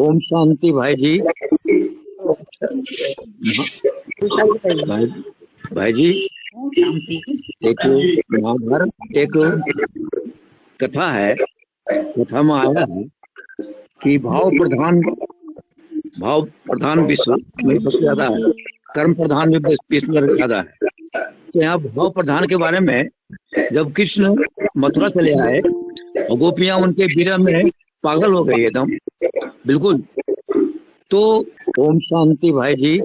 ओम शांति भाई जी। भाई भाई जी, एक महाभारत एक कथा है। कथा में आया है कि भाव प्रधान विश्व में सबसे ज्यादा है, कर्म प्रधान में विश्व में ज्यादा है। तो यहाँ भाव प्रधान के बारे में जब कृष्ण मथुरा चले आए और गोपियां उनके विरह में पागल हो गई एकदम बिल्कुल। तो ओम शांति भाई जी।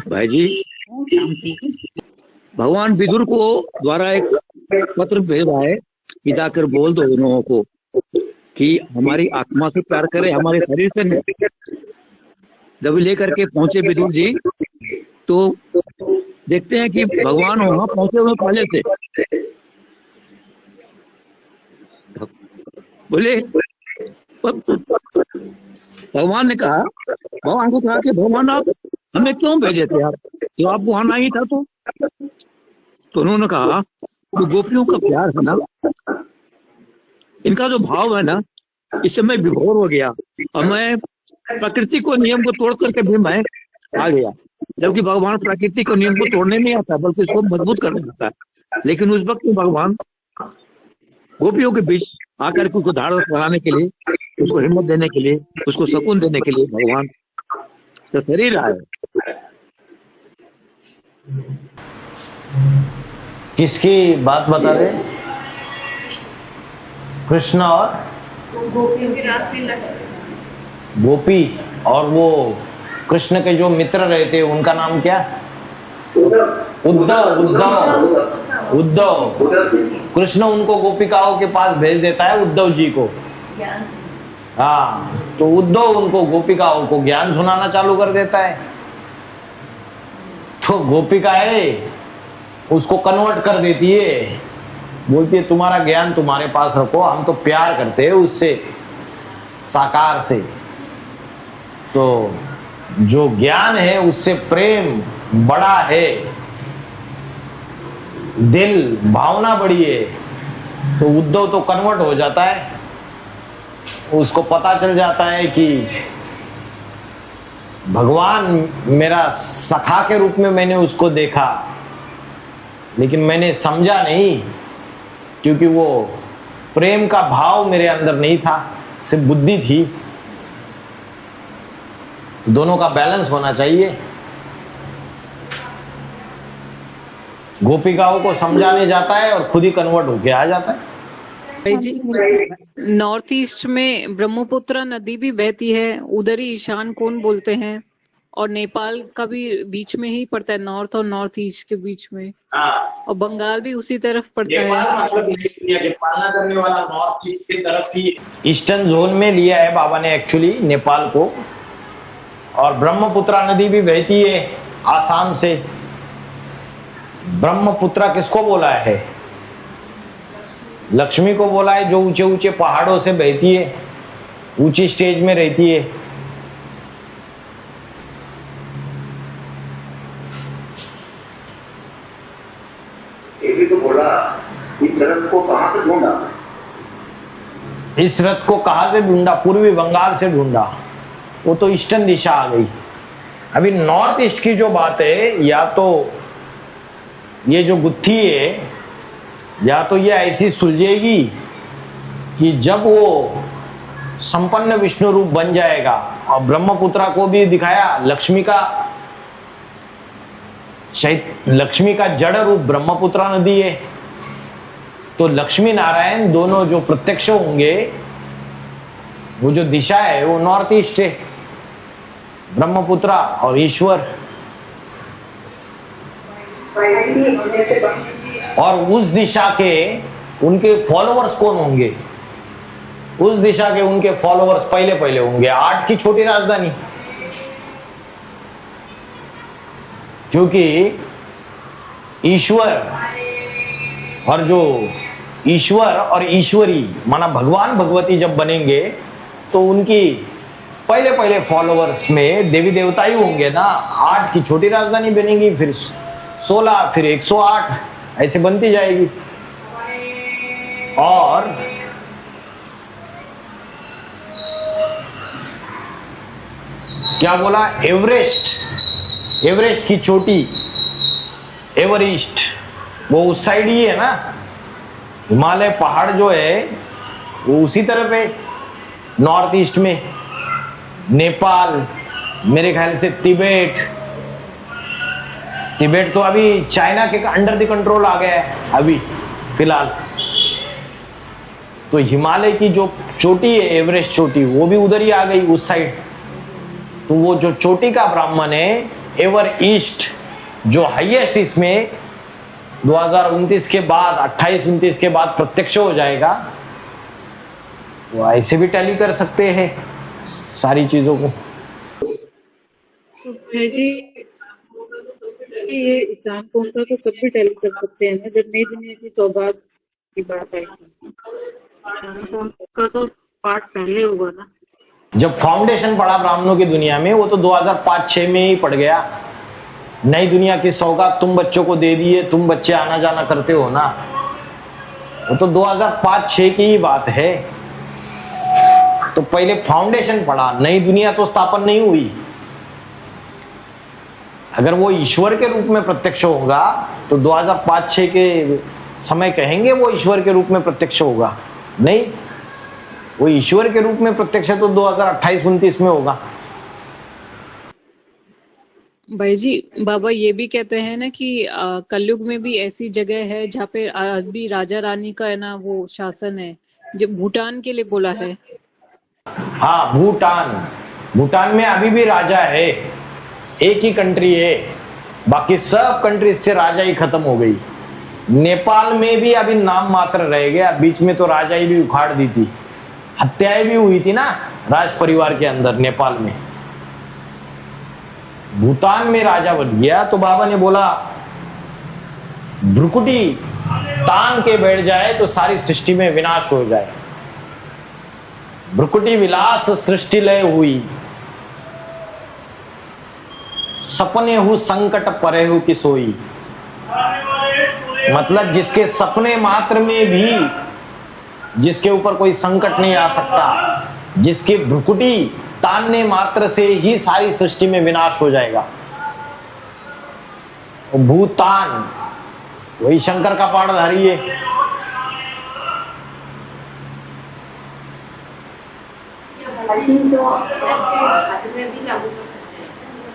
भाई जी, भगवान विदुर को द्वारा एक पत्र भेजा है कि जाकर बोल दो इन लोगों को कि हमारी आत्मा से प्यार करे, हमारे शरीर से नहीं। जब लेकर के पहुंचे विदुर जी तो देखते हैं कि भगवान वहां पहुंचे हुए पहले से बोले। भगवान ने कहा, भगवान को कहा कि भगवान आप हमें क्यों भेजे थे, आप जो आपको आना ही था। तो उन्होंने कहा तो गोपियों का प्यार है ना, इनका जो भाव है ना, इससे मैं विभोर हो गया और मैं प्रकृति को नियम को तोड़ करके भी मैं आ गया। जबकि भगवान प्रकृति को नियम को तोड़ने नहीं आता बल्कि उसको मजबूत करने आता है। लेकिन उस वक्त भगवान गोपियों के बीच आकर के उसको ढाढ़स बढ़ाने के लिए, उसको हिम्मत देने के लिए, उसको सुकून देने के लिए भगवान शरीर आए। किसकी बात बता रहे? कृष्ण और गोपियों की रासलीला। गोपी और वो कृष्ण के जो मित्र रहते उनका नाम क्या? उद्धव। उद्धव उद्धव कृष्ण उनको गोपिकाओं के पास भेज देता है, उद्धव जी को। हाँ, तो उद्धव उनको गोपिकाओं को ज्ञान सुनाना चालू कर देता है। तो गोपिकाएं उसको कन्वर्ट कर देती है, बोलती है तुम्हारा ज्ञान तुम्हारे पास रखो, हम तो प्यार करते हैं उससे, साकार से। तो जो ज्ञान है उससे प्रेम बड़ा है, दिल भावना बड़ी है। तो उद्धव तो कन्वर्ट हो जाता है, उसको पता चल जाता है कि भगवान मेरा सखा के रूप में मैंने उसको देखा, लेकिन मैंने समझा नहीं क्योंकि वो प्रेम का भाव मेरे अंदर नहीं था, सिर्फ बुद्धि थी। दोनों का बैलेंस होना चाहिए। गोपिकाओं को समझाने जाता है और खुद ही कन्वर्ट होके आ जाता है। जी, नॉर्थ ईस्ट में ब्रह्मपुत्र नदी भी बहती है, उधर ही ईशान कोण बोलते हैं, और नेपाल का भी बीच में ही पड़ता है, नॉर्थ और नॉर्थ ईस्ट के बीच में। और बंगाल भी उसी तरफ पड़ता है। मतलब दुनिया के पालना करने वाला नॉर्थ ईस्ट की तरफ ही, ईस्टर्न जोन में लिया है बाबा ने एक्चुअली नेपाल को। और ब्रह्मपुत्र नदी भी बहती है आसाम से। ब्रह्मपुत्र किसको बोला है? लक्ष्मी को बोला है, जो ऊंचे ऊंचे पहाड़ों से बहती है, ऊंची स्टेज में रहती है। ये भी तो बोला, इस रथ को कहां से ढूंढा? इस रथ को कहां से ढूंढा? पूर्वी बंगाल से ढूंढा। वो तो ईस्टर्न दिशा आ गई। अभी नॉर्थ ईस्ट की जो बात है, या तो ये जो गुत्थी है, या तो ये ऐसी सुलझेगी कि जब वो संपन्न विष्णु रूप बन जाएगा, और ब्रह्मपुत्र को भी दिखाया, लक्ष्मी का जड़ रूप ब्रह्मपुत्र नदी है। तो लक्ष्मी नारायण दोनों जो प्रत्यक्ष होंगे, वो जो दिशा है वो नॉर्थ ईस्ट है, ब्रह्मपुत्र और ईश्वर। और उस दिशा के उनके फॉलोअर्स कौन होंगे? उस दिशा के उनके फॉलोअर्स पहले होंगे 8 की छोटी राजधानी। क्योंकि ईश्वर और ईश्वरी माना भगवान भगवती जब बनेंगे तो उनकी पहले फॉलोअर्स में देवी देवता ही होंगे ना। 8 की छोटी राजधानी बनेगी, फिर 16, फिर 108, ऐसे बनती जाएगी। और क्या बोला, एवरेस्ट, एवरेस्ट की चोटी, एवरेस्ट वो उस साइड ही है ना, हिमालय पहाड़ जो है वो उसी तरफ है, नॉर्थ ईस्ट में। नेपाल, मेरे ख्याल से तिबेट, तिबेट तो अभी चाइना के अंडर द कंट्रोल आ गया है अभी फिलहाल। तो हिमालय की जो चोटी है, एवरेस्ट चोटी, वो भी उधर ही आ गई उस साइड। तो वो जो चोटी का ब्राह्मण है, एवर ईस्ट जो हाईएस्ट, इसमें 2029 के बाद, 28-29 के बाद प्रत्यक्ष हो जाएगा। वो ऐसे भी टैली कर सकते हैं सारी चीजों को। तो भाई जी, ये ईशान कौन सा तो कभी टैली कर सकते हैं ना, जब नई दुनिया की सौगात की बात आई थी, का तो पार्ट पहले होगा ना। जब फाउंडेशन पड़ा ब्राह्मणों की दुनिया में, वो तो 2005-6 में ही पड़ गया। नई दुनिया की सौगात तुम बच्चों को दे दिए, तुम बच्चे आना जाना करते हो ना, वो तो 2005-6 की ही बात है। तो पहले फाउंडेशन पड़ा, नई दुनिया तो स्थापन नहीं हुई। अगर वो ईश्वर के रूप में प्रत्यक्ष होगा तो 2005-6 के समय कहेंगे वो ईश्वर के रूप में प्रत्यक्ष होगा? नहीं, वो ईश्वर के रूप में प्रत्यक्ष तो 2028-29 में होगा। भाई जी, बाबा ये भी कहते हैं ना कि कलयुग में भी ऐसी जगह है जहाँ पे आज भी राजा रानी का है ना वो शासन है, जो भूटान के लिए बोला है। हाँ, भूटान, भूटान में अभी भी राजा है, एक ही कंट्री है, बाकी सब कंट्री से राजा ही खत्म हो गई। नेपाल में भी अभी नाम मात्र रह गया, बीच में तो राजा ही भी उखाड़ दी थी, हत्याएं भी हुई थी ना राज परिवार के अंदर नेपाल में। भूटान में राजा बन गया तो बाबा ने बोला भ्रुकुटी तान के बैठ जाए तो सारी सृष्टि में विनाश हो जाए। भ्रुकुटी विलास सृष्टि लय हुई, सपने हु संकट परे हु की सोई। मतलब जिसके सपने मात्र में भी जिसके ऊपर कोई संकट नहीं आ सकता, जिसके भ्रुकुटी तानने मात्र से ही सारी सृष्टि में विनाश हो जाएगा। भूतान वही शंकर का पाठधारी है। तो ऐसे भारत में भी लागू कर सकते हैं।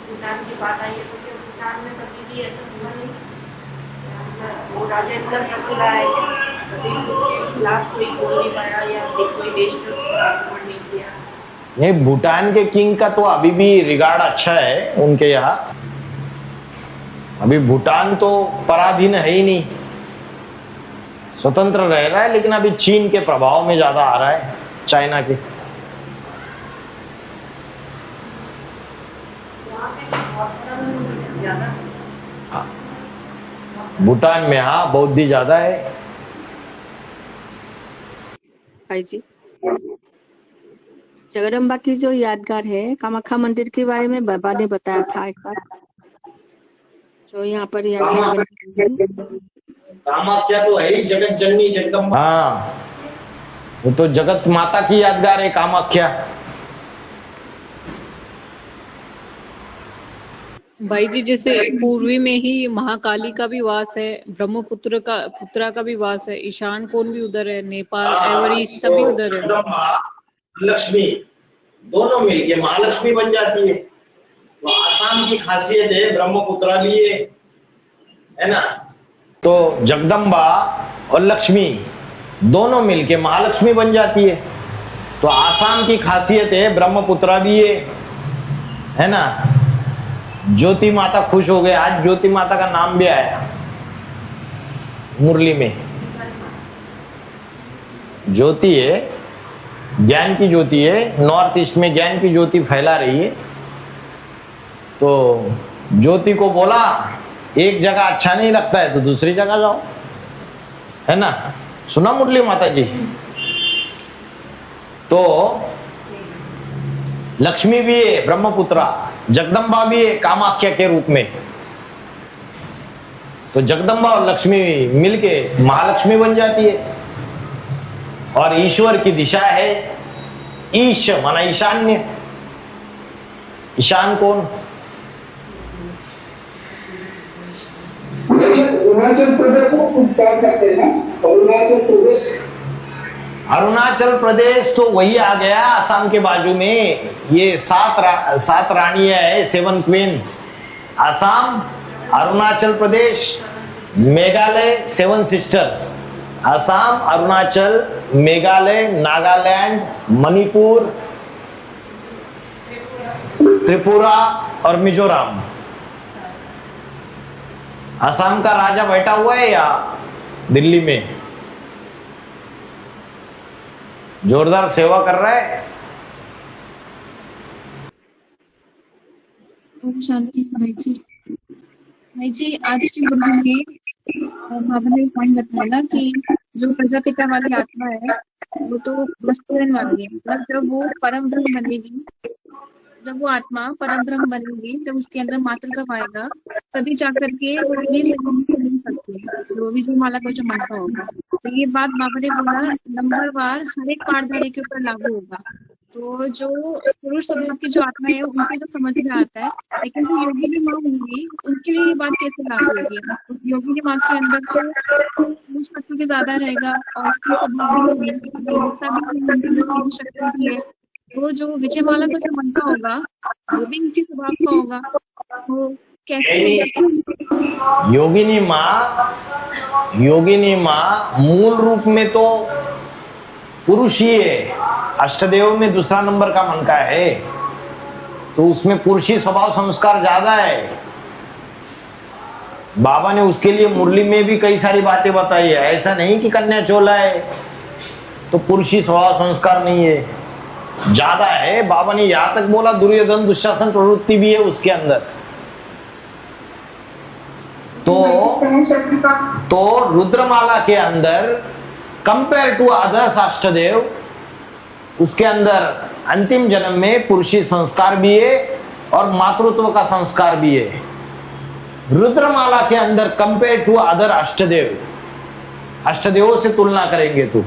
भूटान की बात आई है तो क्या भूटान में कभी भी ऐसा हुआ नहीं? वो राजा इतना प्रफुल्ल है, कभी उसके खिलाफ कोई बोल नहीं पाया या कोई देश ने उसको आक्रमण नहीं किया। नहीं, भूटान के किंग का तो अभी भी रिगार्ड अच्छा है उनके यहाँ। अभी भूटान तो पराधीन है ही नहीं, स्वतंत्र रह रहा है, लेकिन अभी चीन के प्रभाव में ज्यादा आ रहा है, चाइना के। हाँ, भूटान में हाँ बौद्धि ज्यादा है। भाई जी, जगदम्बा की जो यादगार है कामाख्या मंदिर के बारे में बाबा ने बताया था एक बार, जो यहाँ पर यादगार कामाख्या तो है ही जगत जननी जगदम्बा। हाँ, वो तो जगत माता की यादगार है कामाख्या। भाई जी, जैसे पूर्वी में ही महाकाली का भी वास है, पुत्रा का भी वास है, ईशान कोण भी उधर है, नेपाल, एवरेस्ट सभी उधर है। लक्ष्मी दोनों मिलके महालक्ष्मी बन जाती है। तो आसाम की खासियत है, ब्रह्मपुत्रा भी है ना। तो जगदम्बा और लक्ष्मी दोनों मिलके महालक्ष्मी बन जाती है। तो आसाम की खासियत है, ब्रह्मपुत्रा भी है ना। ज्योति माता खुश हो गए, आज ज्योति माता का नाम भी आया मुरली में। ज्योति है, ज्ञान की ज्योति है, नॉर्थ ईस्ट में ज्ञान की ज्योति फैला रही है। तो ज्योति को बोला एक जगह अच्छा नहीं लगता है तो दूसरी जगह जाओ, है ना। सुना मुरली माता जी। तो लक्ष्मी भी है ब्रह्मपुत्रा, जगदम्बा भी है कामाख्या के रूप में। तो जगदम्बा और लक्ष्मी मिलके महालक्ष्मी बन जाती है। और ईश्वर की दिशा है ईश, माना ईशान्य। ईशान कौन? अरुणाचल प्रदेश को क्या कहते हैं? अरुणाचल प्रदेश, अरुणाचल प्रदेश तो वही आ गया असम के बाजू में। ये सात रानियां है, 7 क्वींस। असम, अरुणाचल प्रदेश, मेघालय, 7 सिस्टर्स। असम, अरुणाचल, मेघालय, नागालैंड, मणिपुर, त्रिपुरा और मिजोरम। असम का राजा बैठा हुआ है या दिल्ली में जोरदार सेवा कर रहा है? ओम शांति भाई जी आज की गुरु में बाबा ने पॉइंट बताया ना कि जो प्रजापिता वाली आत्मा है वो तो मस्तूरन वाली है। मतलब जब वो परम ब्रह्म बनेगी, जब वो आत्मा परम ब्रह्म बनेगी, जब उसके अंदर मातृत्व आएगा, तभी जाकर के वो अपनी से मिल सकती है, जो विजय माला का जो मंत्र होगा। तो ये बात बाबा ने बोला नंबरवार हर एक पाठधारी के ऊपर लागू होगा। तो जो पुरुष स्वभाव की जो आत्मा है उनके तो समझ में आता है, लेकिन जो योगिनी माँ होंगी उनके लिए ये बात कैसे लागू होगी? योगिनी माँ के अंदर तो पुरुष तत्व भी ज्यादा रहेगा और स्वभाव भी शक्ति भी है। वो जो विजय माला का जो मंत्र होगा वो भी इसी स्वभाव का होगा। वो कैसे? योगिनी माँ मूल रूप में तो पुरुष ही है। अष्टदेव में दूसरा नंबर का मन का है, तो उसमें पुरुषी स्वभाव संस्कार ज्यादा है। बाबा ने उसके लिए मुरली में भी कई सारी बातें बताई है। ऐसा नहीं कि कन्या चोला है तो पुरुषी स्वभाव संस्कार नहीं है, ज्यादा है। बाबा ने यहां तक बोला दुर्योधन दुशासन प्रवृत्ति भी है उसके अंदर। तो रुद्रमाला के अंदर कंपेयर टू अदर्स अष्टदेव, उसके अंदर अंतिम जन्म में पुरुषी संस्कार भी है और मातृत्व का संस्कार भी है। रुद्रमाला के अंदर कंपेयर टू अदर अष्टदेव, अष्टदेवों से तुलना करेंगे तो,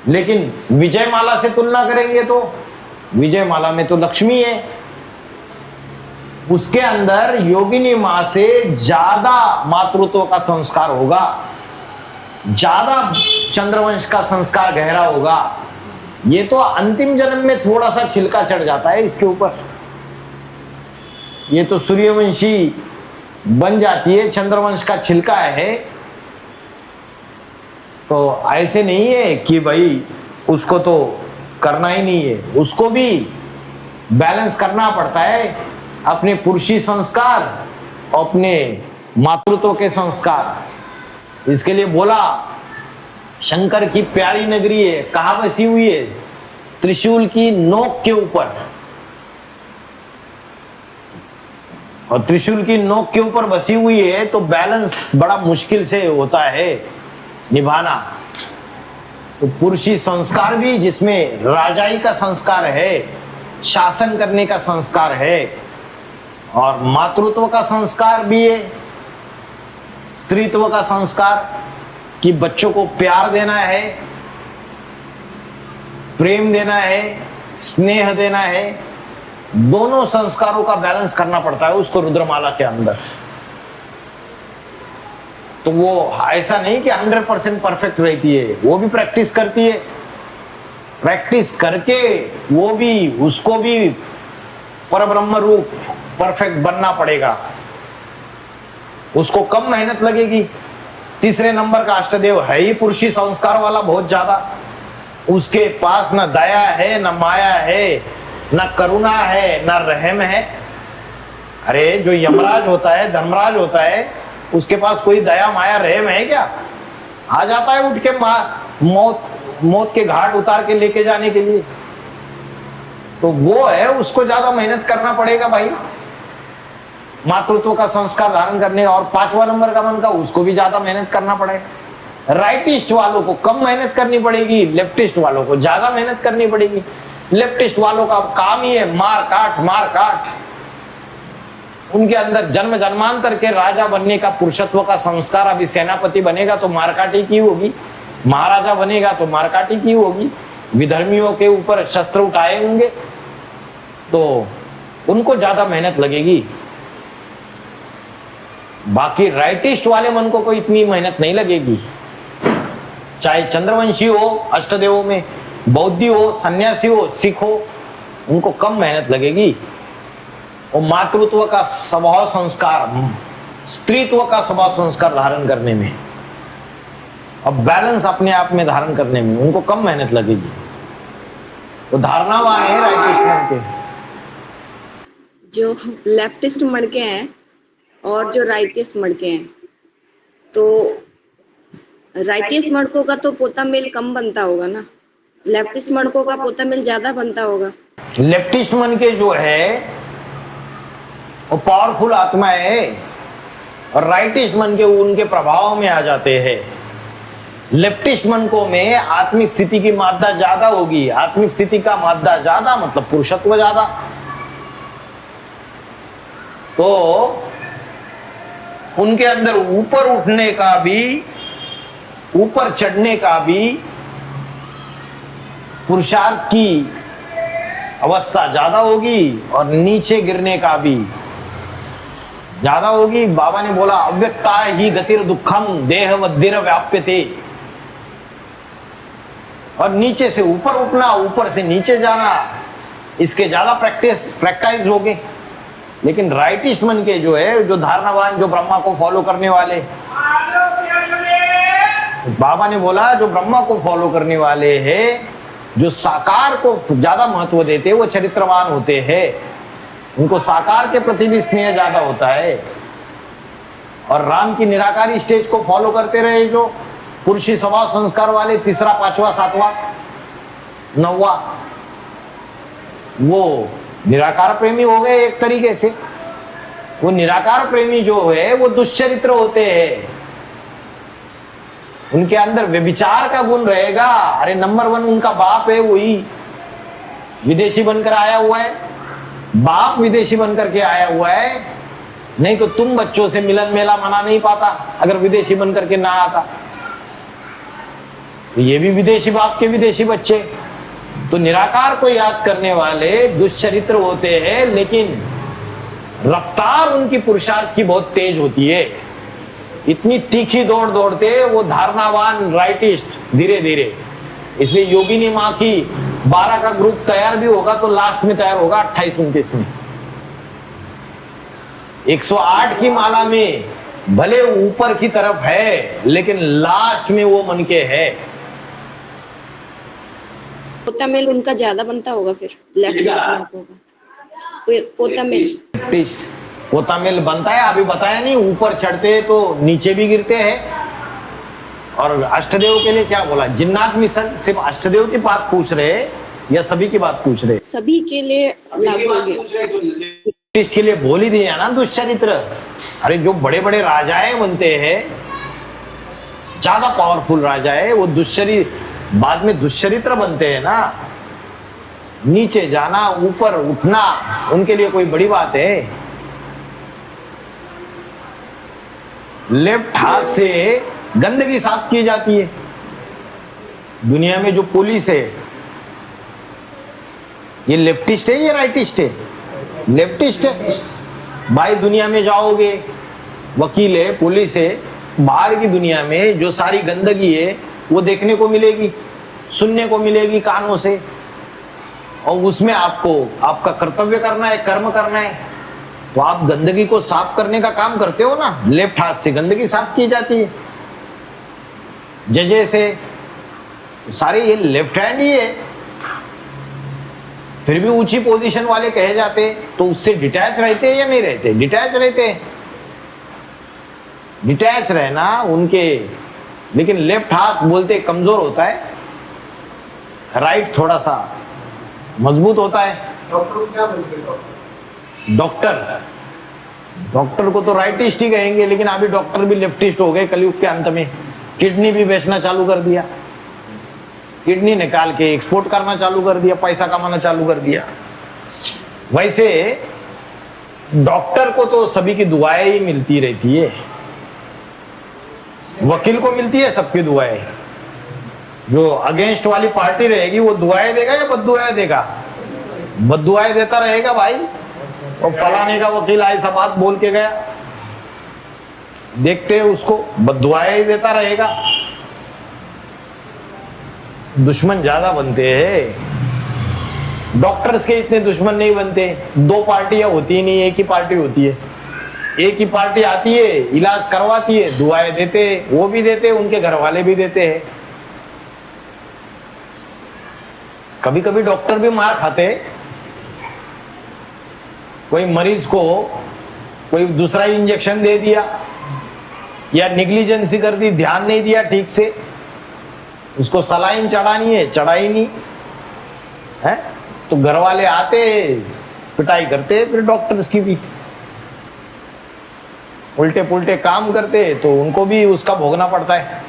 लेकिन विजय माला से तुलना करेंगे तो विजय माला में तो लक्ष्मी है, उसके अंदर योगिनी मां से ज्यादा मातृत्व का संस्कार होगा, ज्यादा चंद्रवंश का संस्कार गहरा होगा। ये तो अंतिम जन्म में थोड़ा सा छिलका चढ़ जाता है इसके ऊपर, ये तो सूर्यवंशी बन जाती है, चंद्रवंश का छिलका है। तो ऐसे नहीं है कि भाई उसको तो करना ही नहीं है, उसको भी बैलेंस करना पड़ता है, अपने पुरुषी संस्कार और अपने मातृत्व के संस्कार। इसके लिए बोला शंकर की प्यारी नगरी है, कहाँ बसी हुई है? त्रिशूल की नोक के ऊपर। और त्रिशूल की नोक के ऊपर बसी हुई है तो बैलेंस बड़ा मुश्किल से होता है निभाना। तो पुरुषी संस्कार भी, जिसमें राजाई का संस्कार है, शासन करने का संस्कार है, और मातृत्व का संस्कार भी है, स्त्रीत्व का संस्कार कि बच्चों को प्यार देना है, प्रेम देना है, स्नेह देना है, दोनों संस्कारों का बैलेंस करना पड़ता है उसको रुद्रमाला के अंदर। तो वो ऐसा नहीं कि 100% परफेक्ट रहती है, वो भी प्रैक्टिस करती है। प्रैक्टिस करके वो भी, उसको भी परब्रह्म रूप परफेक्ट बनना पड़ेगा, उसको कम मेहनत लगेगी। तीसरे नंबर का अष्टदेव है ही पुरुषी संस्कार वाला बहुत ज्यादा, उसके पास न दया है, न माया है, न करुणा है, न रहम है। अरे जो यमराज होता है, धर्मराज होता है, उसके पास कोई दया माया रहम है क्या? आ जाता है उठ के मौत के घाट उतार के लेके जाने के लिए। तो वो है, उसको ज्यादा मेहनत करना पड़ेगा भाई मातृत्व का संस्कार धारण करने। और 5वां नंबर का मन का, उसको भी ज्यादा मेहनत करना पड़ेगा। राइटिस्ट वालों को कम मेहनत करनी पड़ेगी, लेफ्टिस्ट वालों को ज्यादा मेहनत करनी पड़ेगी। लेफ्टिस्ट वालों का काम ही है मार काट। उनके अंदर जन्म जन्मांतर के राजा बनने का पुरुषत्व का संस्कार, अभी सेनापति बनेगा तो मारकाट ही की होगी, महाराजा बनेगा तो मारकाटी की होगी, विधर्मियों के ऊपर शस्त्र उठाए होंगे तो उनको ज्यादा मेहनत लगेगी। बाकी राइटिस्ट वाले मन को कोई इतनी मेहनत नहीं लगेगी। चाहे चंद्रवंशी हो अष्टदेवों में, बौद्धि हो, सन्यासी हो, सिख हो, उनको कम मेहनत लगेगी। और मातृत्व का स्वभाव संस्कार, स्त्रीत्व का स्वभाव संस्कार धारण करने में और बैलेंस अपने आप में धारण करने में उनको कम मेहनत लगेगी। वो धारणावान है राइटिस्ट मन के। जो लेफ्टिस्ट मड़के हैं और जो राइटिस्ट मड़के हैं, तो राइटिस्ट मड़कों का तो पोता मेल कम बनता होगा ना, लेफ्टिस्ट मड़कों का पोता मेल ज्यादा बनता होगा। लेफ्टिस्ट मन के जो है वो पावरफुल आत्मा है और राइटिस्ट मन के उनके प्रभाव में आ जाते हैं। लेफ्टिस्ट मन को में आत्मिक स्थिति की मात्रा ज्यादा होगी, आत्मिक स्थिति का मात्रा ज्यादा मतलब पुरुषत्व ज्यादा, तो उनके अंदर ऊपर उठने का भी, ऊपर चढ़ने का भी पुरुषार्थ की अवस्था ज्यादा होगी और नीचे गिरने का भी ज्यादा होगी। बाबा ने बोला अव्यक्ता ही गतिर दुखम देह वद्धिर व्याप्यते, और नीचे से ऊपर उठना, ऊपर से नीचे जाना, इसके ज्यादा प्रैक्टिस हो गए। लेकिन राइटिस्ट मन के जो है, जो धारणावान, जो ब्रह्मा को फॉलो करने वाले, बाबा ने बोला जो ब्रह्मा को फॉलो करने वाले हैं, जो साकार को ज्यादा महत्व देते हैं, वो चरित्रवान होते हैं। उनको साकार के प्रति भी स्नेह ज्यादा होता है। और राम की निराकारी स्टेज को फॉलो करते रहे जो पुरुषी स्वभाव संस्कार वाले, तीसरा, पांचवा, सातवां, नौवा, वो निराकार प्रेमी हो गए एक तरीके से। वो निराकार प्रेमी जो है वो दुष्चरित्र होते हैं, उनके अंदर व्यभिचार का गुण रहेगा। अरे नंबर 1 उनका बाप है, वही विदेशी बनकर आया हुआ है, बाप विदेशी बनकर के आया हुआ है। नहीं तो तुम बच्चों से मिलन मेला मना नहीं पाता अगर विदेशी बनकर के ना आता। तो ये भी विदेशी बाप के विदेशी बच्चे। तो निराकार को याद करने वाले दुष्चरित्र होते हैं, लेकिन रफ्तार उनकी पुरुषार्थ की बहुत तेज होती है। इतनी तीखी दौड़ दौड़ते वो धारणावान राइटिस्ट धीरे धीरे। इसलिए योगिनी माँ की 12 का ग्रुप तैयार भी होगा तो लास्ट में तैयार होगा 28-29 में। 108 की माला में भले ऊपर की तरफ है लेकिन लास्ट में वो मन के है। पोता मेल उनका ज्यादा बनता होगा फिर लेफ्टिस्ट होगा। पोता मेल पोता मेल बनता है, अभी बताया नहीं। ऊपर चढ़ते तो नीचे भी गिरते हैं। और अष्टदेव के लिए क्या बोला? जिन्नात मिशन सिर्फ अष्टदेव की बात पूछ रहे या सभी की बात पूछ रहे? सभी के लिए लागू होगी। के लिए बोल ही दिया ना दुष्चरित्र। अरे जो बड़े बड़े राजाएं बनते हैं, ज्यादा पावरफुल राजा है, वो बाद में दुष्चरित्र बनते हैं ना। नीचे जाना, ऊपर उठना उनके लिए कोई बड़ी बात है? लेफ्ट हाथ से गंदगी साफ की जाती है। दुनिया में जो पुलिस है ये लेफ्टिस्ट है या राइटिस्ट है? लेफ्टिस्ट है। भाई दुनिया में जाओगे, वकील है, पुलिस है, बाहर की दुनिया में जो सारी गंदगी है वो देखने को मिलेगी, सुनने को मिलेगी कानों से, और उसमें आपको आपका कर्तव्य करना है, कर्म करना है। तो आप गंदगी को साफ करने का काम करते हो ना। लेफ्ट हाथ से गंदगी साफ की जाती है। जजे से सारे ये लेफ्ट हैंड ही है, फिर भी ऊंची पोजीशन वाले कहे जाते, तो उससे डिटैच रहते हैं या नहीं रहते? डिटैच रहते हैं। डिटैच रहना उनके, लेकिन लेफ्ट हाथ बोलते कमजोर होता है, राइट थोड़ा सा मजबूत होता है। डॉक्टर को तो राइटिस्ट ही कहेंगे, लेकिन अभी डॉक्टर भी लेफ्टिस्ट हो गए कलयुग के अंत में। किडनी भी बेचना चालू कर दिया, किडनी निकाल के एक्सपोर्ट करना चालू कर दिया, पैसा कमाना चालू कर दिया। वैसे डॉक्टर को तो सभी की दुआएं ही मिलती रहती है, वकील को मिलती है सबकी दुआएं, जो अगेंस्ट वाली पार्टी रहेगी वो दुआएं देगा या बद्दुआएं देगा? बद्दुआएं देता रहेगा भाई। और फलाने का वकील ऐसा बात बोल के गया, देखते हैं उसको, बद्दुआएं ही देता रहेगा। दुश्मन ज्यादा बनते हैं, डॉक्टर्स के इतने दुश्मन नहीं बनते। दो पार्टियां होती ही नहीं, एक ही पार्टी होती है। एक ही पार्टी आती है, इलाज करवाती है, दुआएं देते, वो भी देते, उनके घर वाले भी देते हैं। कभी कभी डॉक्टर भी मार खाते। कोई मरीज को कोई दूसरा इंजेक्शन दे दिया या निग्लिजेंसी कर दी, ध्यान नहीं दिया ठीक से, उसको सलाइन चढ़ानी है, चढ़ाई नहीं है, तो घर वाले आते, पिटाई करते, फिर डॉक्टर्स की भी उल्टे पुल्टे काम करते, तो उनको भी उसका भोगना पड़ता है।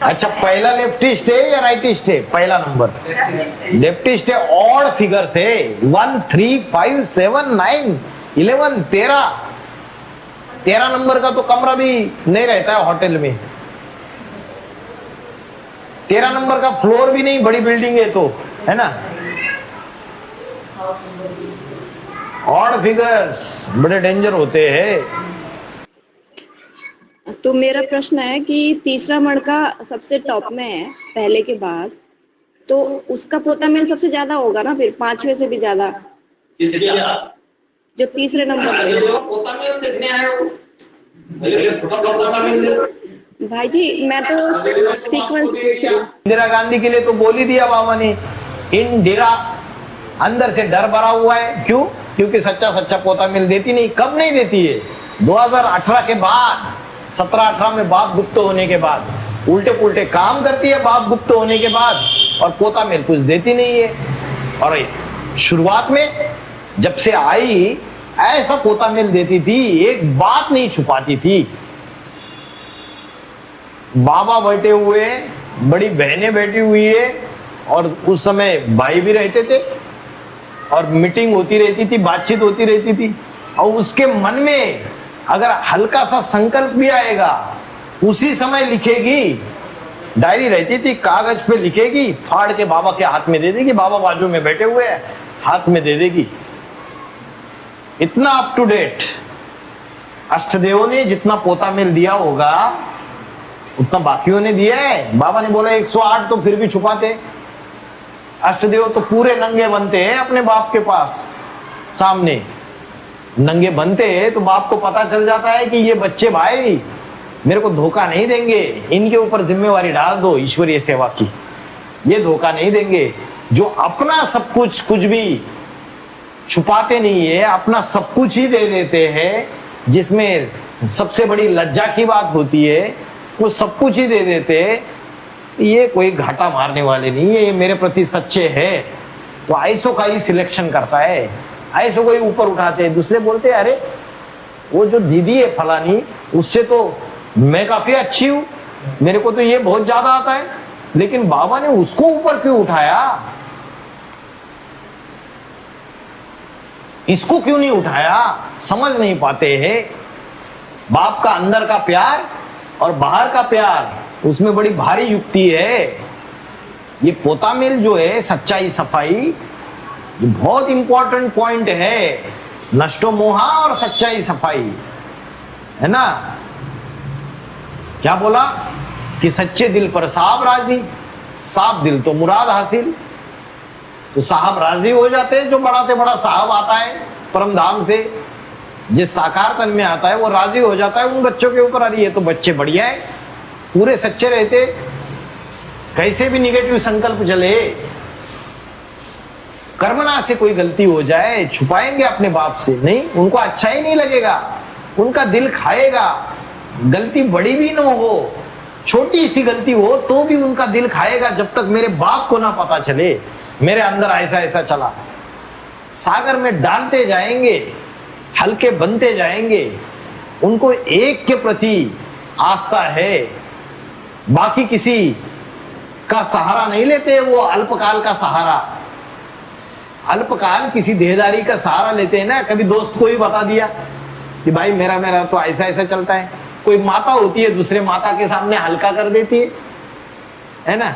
अच्छा, पहला लेफ्टिस्ट है या राइटिस्ट है? पहला नंबर लेफ्टिस्ट है। ऑड फिगर से 1 3 5 7 9 11 13 नंबर का तो कमरा भी नहीं रहता है होटल में। 13 नंबर का फ्लोर भी नहीं, बड़ी बिल्डिंग है तो, है ना। ऑड फिगर्स बड़े डेंजर होते हैं। तो मेरा प्रश्न है कि तीसरा मड़का सबसे टॉप में है पहले के बाद, तो उसका पोता मेल सबसे ज्यादा होगा ना, फिर 5वें से भी ज्यादा, जो तीसरे नंबर पे। भाई जी मैं तो सीक्वेंस पूछ रही हूँ। इंदिरा गांधी के लिए तो बोल ही दिया बाबा ने, इंदिरा, अंदर से डर भरा हुआ है। क्यों? क्योंकि सच्चा पोता मिल देती नहीं। कब नहीं देती है? 2018 के बाद, 17-18 में बाप गुप्त होने के बाद उल्टे पुल्टे काम करती है बाप गुप्त होने के बाद, और पोता मिल कुछ देती नहीं है। और शुरुआत में जब से आई ऐसा पोता मिल देती थी, एक बात नहीं छुपाती थी। बाबा बैठे हुए, बड़ी बहनें बैठी हुई है, और उस समय भाई भी रहते थे, और मीटिंग होती रहती थी, बातचीत होती रहती थी। और उसके मन में अगर हल्का सा संकल्प भी आएगा, उसी समय लिखेगी। डायरी रहती थी, कागज पे लिखेगी, फाड़ के बाबा के हाथ में दे देगी। बाबा बाजू में बैठे हुए हैं, हाथ में दे देगी। इतना अप टू डेट। अष्टदेवों ने जितना पोता मिल दिया होगा उतना बाकियों ने दिया है। बाबा ने बोला 108, तो फिर भी छुपाते। अष्टदेव तो पूरे नंगे बनते हैं अपने बाप के पास सामने। नंगे बनते हैं तो बाप को पता चल जाता है कि ये बच्चे भाई मेरे को धोखा नहीं देंगे, इनके ऊपर जिम्मेवारी डाल दो ईश्वरीय सेवा की, ये धोखा नहीं देंगे। जो अपना सब कुछ भी छुपाते नहीं है, अपना सब कुछ ही दे देते हैं, जिसमें सबसे बड़ी लज्जा की बात होती है, वो सब कुछ ही दे देते, ये कोई घाटा मारने वाले नहीं है, ये मेरे प्रति सच्चे है। तो आईसो का ही सिलेक्शन करता है, आईसो को ही ऊपर उठाते हैं। दूसरे बोलते हैं अरे वो जो दीदी है फलानी, उससे तो मैं काफी अच्छी हूं, मेरे को तो ये बहुत ज्यादा आता है, लेकिन बाबा ने उसको ऊपर क्यों उठाया, इसको क्यों नहीं उठाया? समझ नहीं पाते हैं। बाप का अंदर का प्यार और बाहर का प्यार, उसमें बड़ी भारी युक्ति है। ये पोता मिल जो है, सच्चाई सफाई, ये बहुत इंपॉर्टेंट पॉइंट है। नष्टो मोहा और सच्चाई सफाई, है ना। क्या बोला कि सच्चे दिल पर साहब राजी, साफ दिल तो मुराद हासिल। तो साहब राजी हो जाते हैं, जो बड़ा से बड़ा साहब आता है परम धाम से, जिस साकार तन में आता है वो राजी हो जाता है उन बच्चों के ऊपर। अरे ये तो बच्चे बढ़िया है, पूरे सच्चे रहते, कैसे भी निगेटिव संकल्प चले, कर्मना से कोई गलती हो जाए, छुपाएंगे अपने बाप से? नहीं, उनको अच्छा ही नहीं लगेगा, उनका दिल खाएगा। गलती बड़ी भी ना हो, छोटी सी गलती हो तो भी उनका दिल खाएगा, जब तक मेरे बाप को ना पता चले मेरे अंदर ऐसा ऐसा चला। सागर में डालते जाएंगे, हल्के बनते जाएंगे। उनको एक के प्रति आस्था है, बाकी किसी का सहारा नहीं लेते। वो अल्पकाल का सहारा, अल्पकाल किसी देहदारी का सहारा लेते हैं ना। कभी दोस्त को ही बता दिया कि भाई मेरा तो ऐसा ऐसा चलता है। कोई माता होती है, दूसरे माता के सामने हल्का कर देती है ना।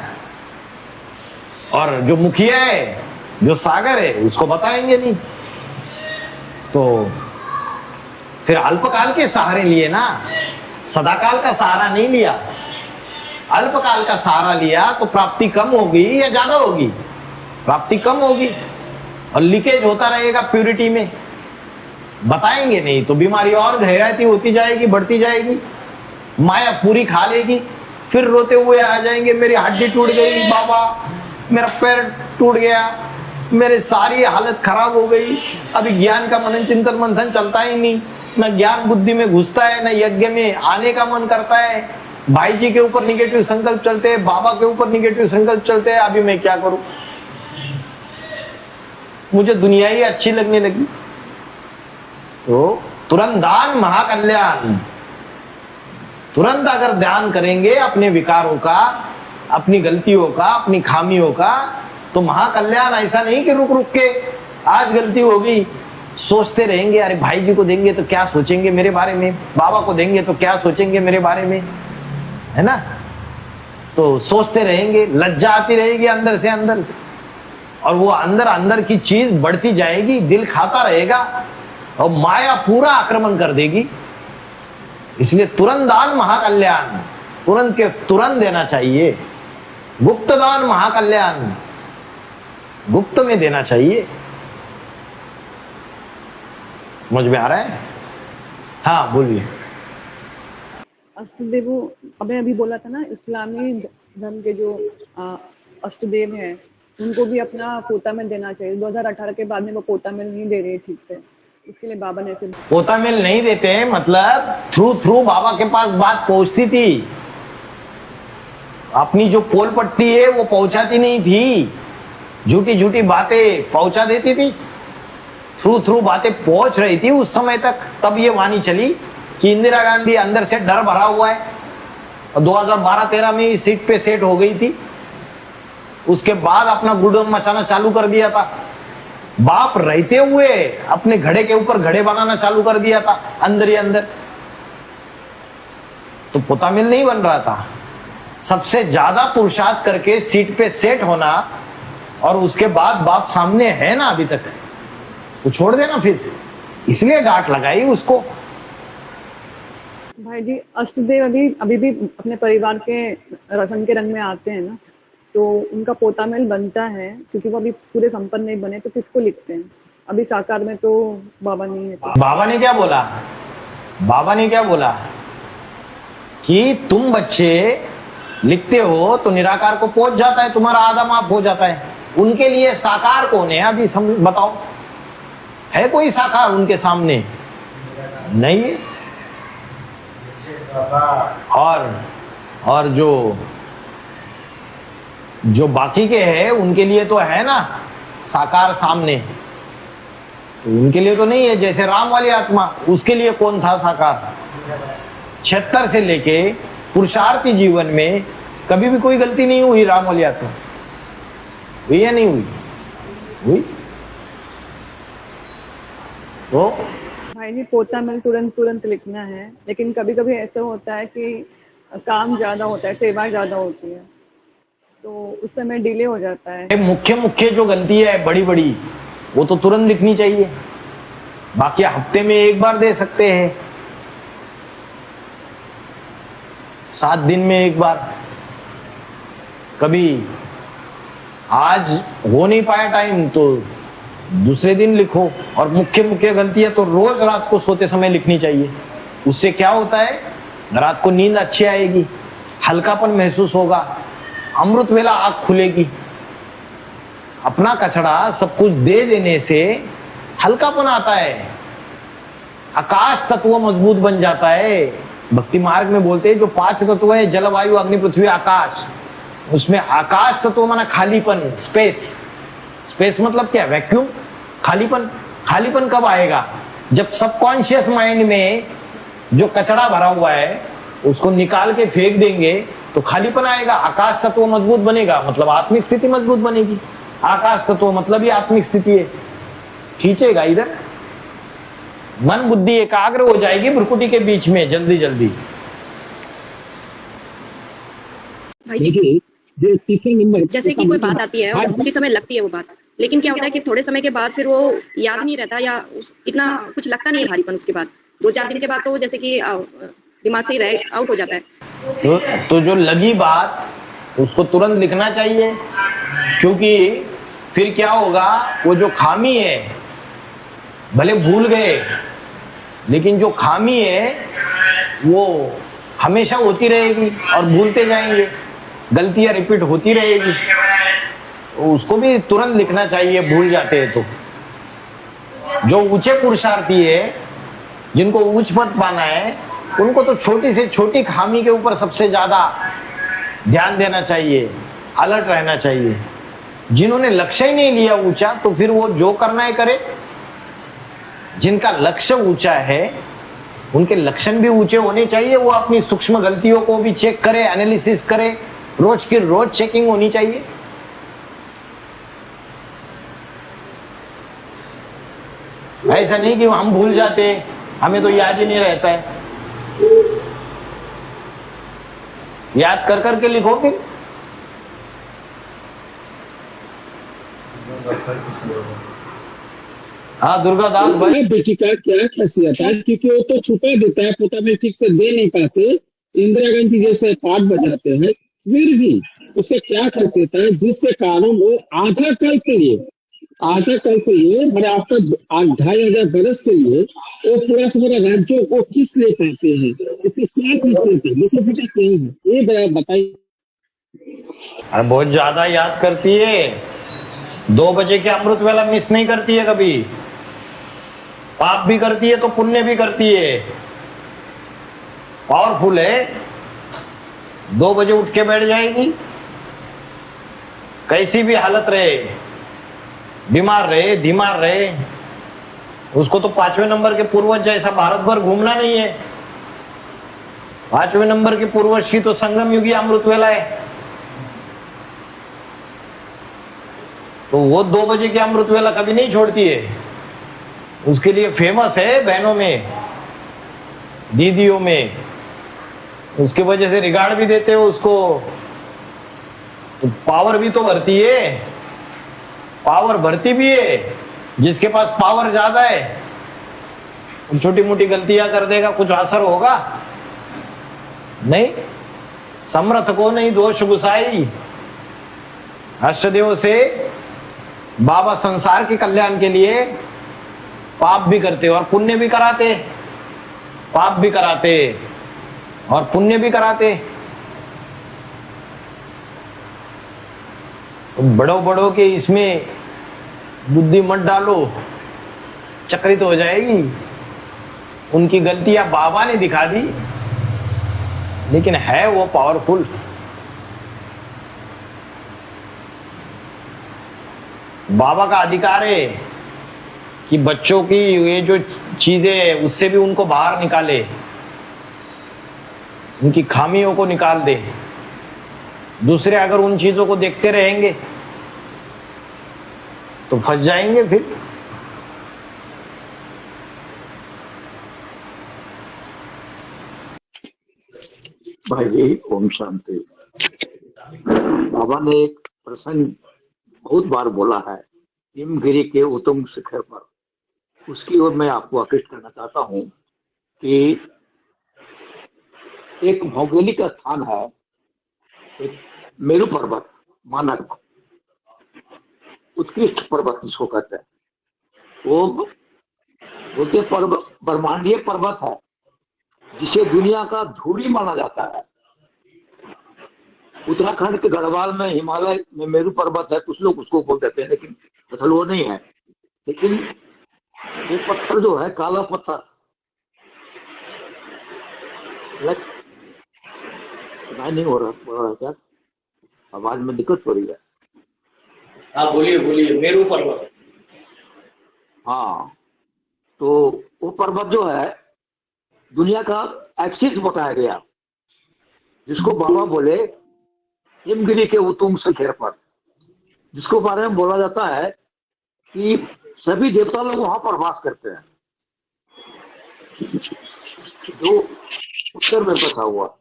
और जो मुखिया है, जो सागर है, उसको बताएंगे नहीं। तो फिर अल्पकाल के सहारे लिए ना, सदाकाल का सहारा नहीं लिया। अल्पकाल का सहारा लिया तो प्राप्ति कम होगी या ज्यादा होगी? प्राप्ति कम होगी और लीकेज होता रहेगा प्यूरिटी में। बताएंगे नहीं तो बीमारी और गहराती होती जाएगी, बढ़ती जाएगी, माया पूरी खा लेगी। फिर रोते हुए आ जाएंगे, मेरी हड्डी टूट गई बाबा, मेरा पैर टूट गया, मेरे सारी हालत खराब हो गई। अभी ज्ञान का मनन चिंतन मंथन चलता ही नहीं, न ज्ञान बुद्धि में घुसता है, न यज्ञ में आने का मन करता है। भाई जी के ऊपर निगेटिव संकल्प चलते हैं, बाबा के ऊपर निगेटिव संकल्प चलते हैं। अभी मैं क्या करूं, मुझे दुनिया ही अच्छी लगने लगी। तो तुरंत दान महाकल्याण। तुरंत अगर ध्यान करेंगे अपने विकारों का, अपनी गलतियों का, अपनी खामियों का, तो महाकल्याण। ऐसा नहीं कि रुक रुक के आज गलती होगी सोचते रहेंगे, अरे भाई जी को देंगे तो क्या सोचेंगे मेरे बारे में, बाबा को देंगे तो क्या सोचेंगे मेरे बारे में, है ना। तो सोचते रहेंगे, लज्जा आती रहेगी अंदर से, और वो अंदर अंदर की चीज बढ़ती जाएगी, दिल खाता रहेगा और माया पूरा आक्रमण कर देगी। इसलिए तुरंत दान महाकल्याण, तुरंत के तुरंत देना चाहिए। गुप्त दान महाकल्याण, गुप्त में देना चाहिए। समझ में आ रहा है? हाँ बोलिए। अष्टदेवों, अभी अभी बोला था ना, इस्लामी धर्म के जो अष्टदेव हैं उनको भी अपना पोता मिल देना चाहिए। 2018 के बाद में वो पोता मिल नहीं दे रहे ठीक से, इसके लिए बाबा ने ऐसे पोता मिल नहीं देते हैं, मतलब थ्रू बाबा के पास बात पहुंचती थी, अपनी जो पोल पट्टी है वो पहुंचाती नहीं थी, झूठी झूठी बातें पहुंचा देती थी। थ्रू बातें पहुंच रही थी उस समय तक, तब ये वाणी चली कि इंदिरा गांधी अंदर से डर भरा हुआ है, और 2012-13 में इस सीट पे सेट हो गई थी। उसके बाद अपना गुडम मचाना चालू कर दिया था, बाप रहते हुए अपने घड़े के ऊपर घड़े बनाना चालू कर दिया था अंदर ही अंदर। तो पोता मिल नहीं बन रहा था। सबसे ज्यादा पुरुषार्थ करके सीट पे सेट होना, और उसके बाद बाप सामने है ना अभी तक, वो छोड़ देना फिर, इसलिए डांट लगाई उसको। भाई जी, अष्टदेव अभी भी अपने परिवार के रसम के रंग में आते हैं ना, तो उनका पोता मेल बनता है, क्योंकि वो अभी पूरे संपन्न नहीं बने, तो किसको लिखते हैं? अभी साकार में तो बाबा नहीं है। तो बाबा ने क्या बोला? बाबा ने क्या बोला कि तुम बच्चे लिखते हो तो निराकार को पहुंच जाता है, तुम्हारा आधा माफ हो जाता है। उनके लिए साकार कौन है अभी बताओ? है कोई साकार उनके सामने? नहीं है। और जो बाकी के हैं उनके लिए तो है ना साकार सामने, तो उनके लिए तो नहीं है। जैसे राम वाली आत्मा, उसके लिए कौन था साकार? 76 से लेके पुरुषार्थी जीवन में कभी भी कोई गलती नहीं हुई राम वाली आत्मा से, हुई या नहीं हुई? तो भाई जी, पोता मिल तुरंत लिखना है, लेकिन कभी कभी ऐसा होता है कि काम ज्यादा होता है, सेवा ज्यादा होती है, तो उस समय डिले हो जाता है। मुख्य जो गलती है बड़ी वो तो तुरंत लिखनी चाहिए, बाकी हफ्ते में एक बार दे सकते हैं, 7 दिन में एक बार। कभी आज हो नहीं पाया टाइम तो दूसरे दिन लिखो। और मुख्य गलतियां तो रोज रात को सोते समय लिखनी चाहिए। उससे क्या होता है, रात को नींद अच्छी आएगी, हल्कापन महसूस होगा, अमृत वेला आंख खुलेगी। अपना कचड़ा सब कुछ दे देने से हल्कापन आता है, आकाश तत्व मजबूत बन जाता है। भक्ति मार्ग में बोलते हैं जो 5 तत्व है, जल वायु अग्नि पृथ्वी आकाश, उसमें आकाश तत्व माना खालीपन, स्पेस मतलब क्या? वैक्यूम, खालीपन कब आएगा? जब सबकॉन्शियस माइंड में जो कचरा भरा हुआ है उसको निकाल के फेंक देंगे तो खालीपन आएगा, आकाश तत्व मजबूत बनेगा, मतलब आत्मिक स्थिति मजबूत बनेगी। आकाश तत्व मतलब ही आत्मिक स्थिति है। खींचेगा इधर, मन बुद्धि एकाग्र हो जाएगी भ्रुकुटी के बीच में जल्दी। देखिए, जो तीसरे नंबर, जैसे कि कोई बात आती है और उसी समय लगती है वो बात, लेकिन क्या होता है कि थोड़े समय के बाद फिर वो याद नहीं रहता या इतना कुछ लगता नहीं है भारीपन उसके बाद, 2-4 दिन के बाद तो जैसे कि दिमाग से ही रह आउट हो जाता है। तो जो लगी बात उसको तुरंत लिखना चाहिए, क्योंकि फिर क्या होगा, वो जो खामी है भले भूल गए, लेकिन जो खामी है वो हमेशा होती रहेगी और भूलते जाएंगे, गलतियां रिपीट होती रहेगी। उसको भी तुरंत लिखना चाहिए भूल जाते हैं तो। जो ऊंचे पुरुषार्थी है, जिनको उच्च पद पाना है, उनको तो छोटी से छोटी खामी के ऊपर सबसे ज्यादा ध्यान देना चाहिए, अलर्ट रहना चाहिए। जिन्होंने लक्ष्य ही नहीं लिया ऊंचा, तो फिर वो जो करना है करे। जिनका लक्ष्य ऊंचा है, उनके लक्षण भी ऊंचे होने चाहिए। वो अपनी सूक्ष्म गलतियों को भी चेक करे, एनालिसिस करे, रोज की रोज चेकिंग होनी चाहिए। ऐसा नहीं कि हम भूल जाते, हमें तो याद ही नहीं रहता है। याद कर करके लिखो फिर। हाँ दुर्गा दास भाई, बेटी का क्या खासियत है, क्योंकि वो तो छुपा देता है, पोता में ठीक से दे नहीं पाते, इंदिरा गांधी जैसे पाठ बजाते हैं, फिर भी उससे क्या खासियत है जिसके कारण वो आधा कल के लिए मेरे आफ्टर 2500 बरस के लिए वो पूरा से पूरा राज्यों को किस ले पाते हैं, इससे क्या खासियत है, बेटा क्या है ये बताइए। अरे बहुत ज्यादा याद करती है, 2 बजे के अमृत वेला मिस नहीं करती है कभी। पाप भी करती है तो पुण्य भी करती है, पावरफुल है। 2 बजे उठ के बैठ जाएगी, कैसी भी हालत रहे, बीमार रहे, धीमार रहे, उसको तो 5वें नंबर के पूर्वज जैसा भारत भर घूमना नहीं है। 5वें नंबर के पूर्वज की तो संगम युगी अमृत वेला है। तो वो 2 बजे की अमृत वेला कभी नहीं छोड़ती है। उसके लिए फेमस है बहनों में, दीदियों में। उसके वजह से रिगार्ड भी देते हो उसको। तो पावर भी तो भरती है, पावर भरती भी है। जिसके पास पावर ज्यादा है छोटी मोटी गलतियां कर देगा, कुछ असर होगा नहीं। समर्थ को नहीं दोष गुसाई। अष्टदेव से बाबा संसार के कल्याण के लिए पाप भी करते और पुण्य भी कराते, पाप भी कराते और पुण्य भी कराते। बड़ों बड़ों के इसमें बुद्धि मत डालो, चक्रित हो जाएगी। उनकी गलतियां बाबा ने दिखा दी, लेकिन है वो पावरफुल। बाबा का अधिकार है कि बच्चों की ये जो चीजें है उससे भी उनको बाहर निकाले, उनकी खामियों को निकाल दे। दूसरे अगर उन चीजों को देखते रहेंगे तो फंस जाएंगे फिर। भाई ओम शांति। बाबा ने एक प्रसंग बहुत बार बोला है, हिमगिरी के उत्तुंग शिखर पर। उसकी ओर मैं आपको आकृष्ट करना चाहता हूं कि एक भौगोलिक स्थान है, एक मेरु पर्वत, मानक उत्कृष्ट पर्वत जिसको कहते हैं। वो के ब्रह्मांडीय पर्वत है, जिसे दुनिया का धूरी माना जाता है। उत्तराखंड के गढ़वाल में, हिमालय में मेरु पर्वत है, कुछ लोग उसको बोल देते हैं, लेकिन असल वो नहीं है। लेकिन वो पत्थर जो है, काला पत्थर, नहीं हो रहा क्या, आवाज में दिक्कत हो रही है। हाँ बोलिए बोलिए। मेरु पर्वत, हाँ, तो वो पर्वत जो है दुनिया का एक्सिस बताया गया, जिसको बाबा बोले हिमगिरी के उत्तुंग शिखर पर, जिसको बारे में बोला जाता है कि सभी देवता लोग वहां पर वास करते हैं, जो उत्तर में बसा हुआ।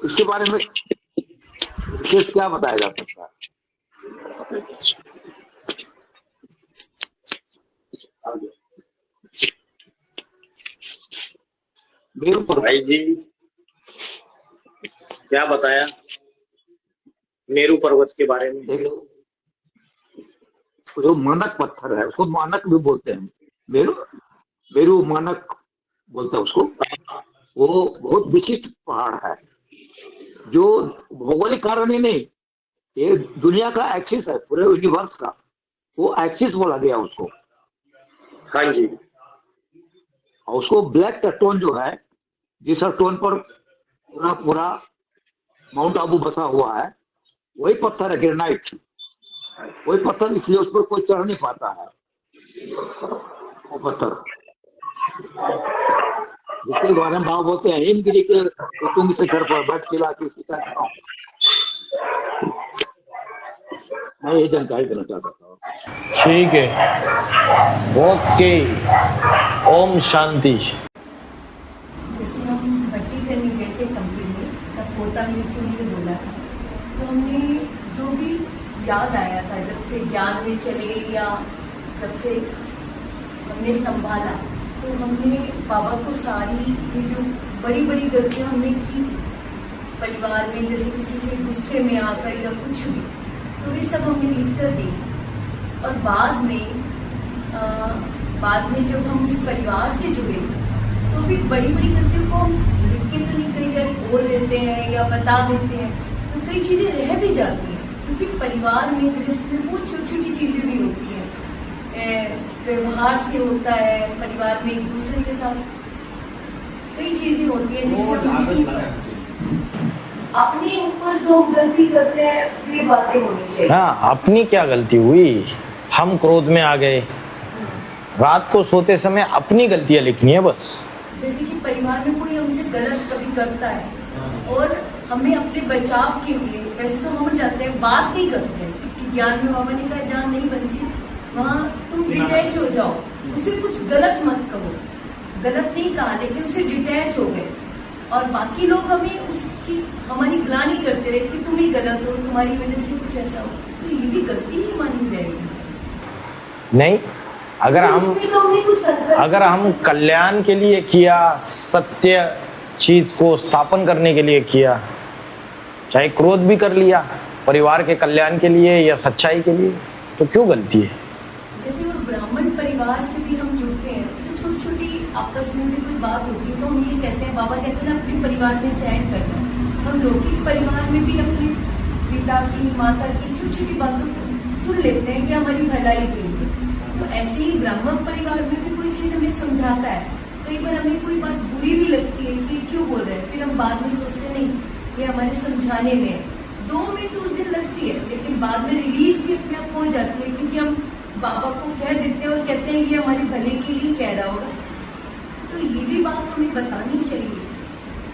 इसके बारे में विशेष क्या बताया जा सकता है? मेरू पर्वत भाई जी क्या बताया मेरू पर्वत के बारे में? देख लो, जो मानक पत्थर है उसको मानक भी बोलते हैं। मेरू मेरू मानक बोलते हैं उसको। वो बहुत विशिष्ट पहाड़ है जो भौगोलिक कारण ही नहीं, ये दुनिया का एक्सिस है, पूरे यूनिवर्स का वो एक्सिस बोला गया उसको। हाँ जी। और उसको ब्लैक टोन जो है, जिस टोन पर पूरा पूरा माउंट आबू बसा हुआ है, वही पत्थर है ग्रेनाइट। वही पत्थर, इसलिए उस पर कोई चढ़ नहीं पाता है। वो पत्थर जिसके बारे में भाव बोलते हैं हिमगिरी के तुंग से घर पर बैठ चिल्ला के उसकी चढ़ाओ। मैं ये जानकारी देना चाहता था। ठीक है, ओके, ओम शांति। जैसे हम भर्ती करने गए थे कंपनी में, तब पोता मेरे को ये बोला था, तो हमने जो भी याद आया था जब से ज्ञान में चले या जब से हमने संभाला, तो हमने बाबा को सारी ये जो बड़ी बड़ी गलतियां हमने की थी परिवार में, जैसे किसी से गुस्से में आकर या कुछ भी, तो ये सब हमने लिख कर दी। और बाद में जब हम इस परिवार से जुड़े तो भी बड़ी बड़ी गलतियों को हम लिख के तो नहीं, कई जगह बोल देते हैं या बता देते हैं, तो कई चीजें रह भी जाती हैं, क्योंकि परिवार में गृहस्थ में बहुत छोटी छोटी चीजें भी होती हैं, व्यवहार से होता है, परिवार में एक दूसरे के साथ कई चीजें होती हैं जिससे अपने ऊपर जो गलती करते हैं ये बातें होनी चाहिए। हाँ, अपनी क्या गलती हुई? हम क्रोध में आ गए। रात को सोते समय अपनी गलतियां लिखनी है बस। जैसे कि परिवार में कोई हमसे गलत कभी करता है और हमें अपने बचाव के लिए, वैसे तो हम जाते हैं, बात नहीं करते हैं, क्योंकि ज्ञान में बाबा ने कहा जान नहीं बनती, वहाँ तुम डिटैच हो जाओ, उसे कुछ गलत मत कहो। गलत नहीं कहा, लेकिन उसे डिटैच हो गए, और बाकी लोग हमें उसकी हमारी ग्लानि करते रहे कि तुम ही गलत हो, तुम्हारी वजह से कुछ ऐसा हो, तो ये भी गलती ही मानी जाएगी। नहीं, अगर हम कल्याण के लिए किया, सत्य चीज को स्थापन करने के लिए किया, चाहे क्रोध भी कर लिया परिवार के कल्याण के लिए या सच्चाई के लिए, तो क्यों गलती है? जैसे वो ब्राह्मण परिवार से भी हम जुड़ते हैं, तो छोटी छोटी आपस में भी कोई बात होती है तो हम ये कहते हैं, बाबा कहते हैं ना अपने परिवार में सहन करना। हम लौकिक परिवार में भी अपने पिता की, माता की छोटी छोटी बातों को सुन लेते हैं कि हमारी भलाई के लिए। तो ऐसे ही ब्राह्मण परिवार में भी कोई चीज हमें समझाता है, कई बार हमें कोई बात बुरी भी लगती है कि क्यों बोल रहे हैं, फिर हम बाद में सोचते नहीं ये हमारे समझाने में 2 मिनट उस दिन लगती है, लेकिन बाद में रिलीज भी अपने आप हो जाती है, क्योंकि हम बाबा को कह देते हैं और कहते हैं ये हमारे भले के लिए कह रहा होगा। तो ये भी बात हमें बतानी चाहिए।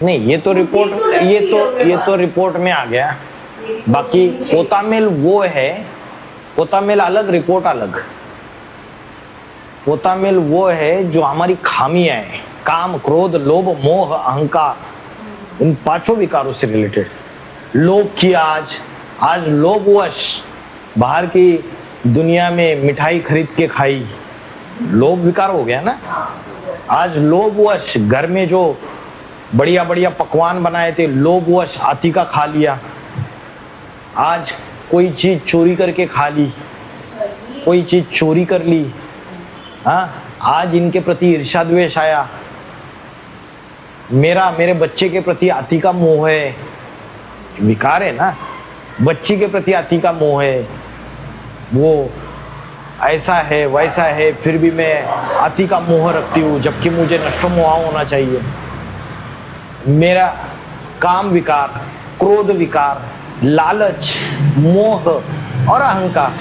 नहीं, ये तो रिपोर्ट में आ गया। बाकी पोतामेल वो है, पोतामेल अलग, रिपोर्ट अलग। पोतामेल वो है जो हमारी खामियां हैं, काम, क्रोध, लोभ, मोह, अहंकार, इन 5 विकारों से रिलेटेड। लोभ किया आज लोभवश बाहर की दुनिया में मिठाई खरीद के खाई, लोभ विकार हो गया ना। आज लोभवश घर में जो बढ़िया बढ़िया पकवान बनाए थे, लोभवश आतिका खा लिया। आज कोई चीज चोरी करके खा ली, कोई चीज चोरी कर ली। हाँ, आज इनके प्रति ईर्ष्या द्वेष आया, मेरे बच्चे के प्रति अति का मोह है, विकार है ना। बच्ची के प्रति अति का मोह है, वो ऐसा है वैसा है, फिर भी मैं अति का मोह रखती हूँ, जबकि मुझे नष्ट मोह होना चाहिए। मेरा काम विकार, क्रोध विकार, लालच, मोह और अहंकार,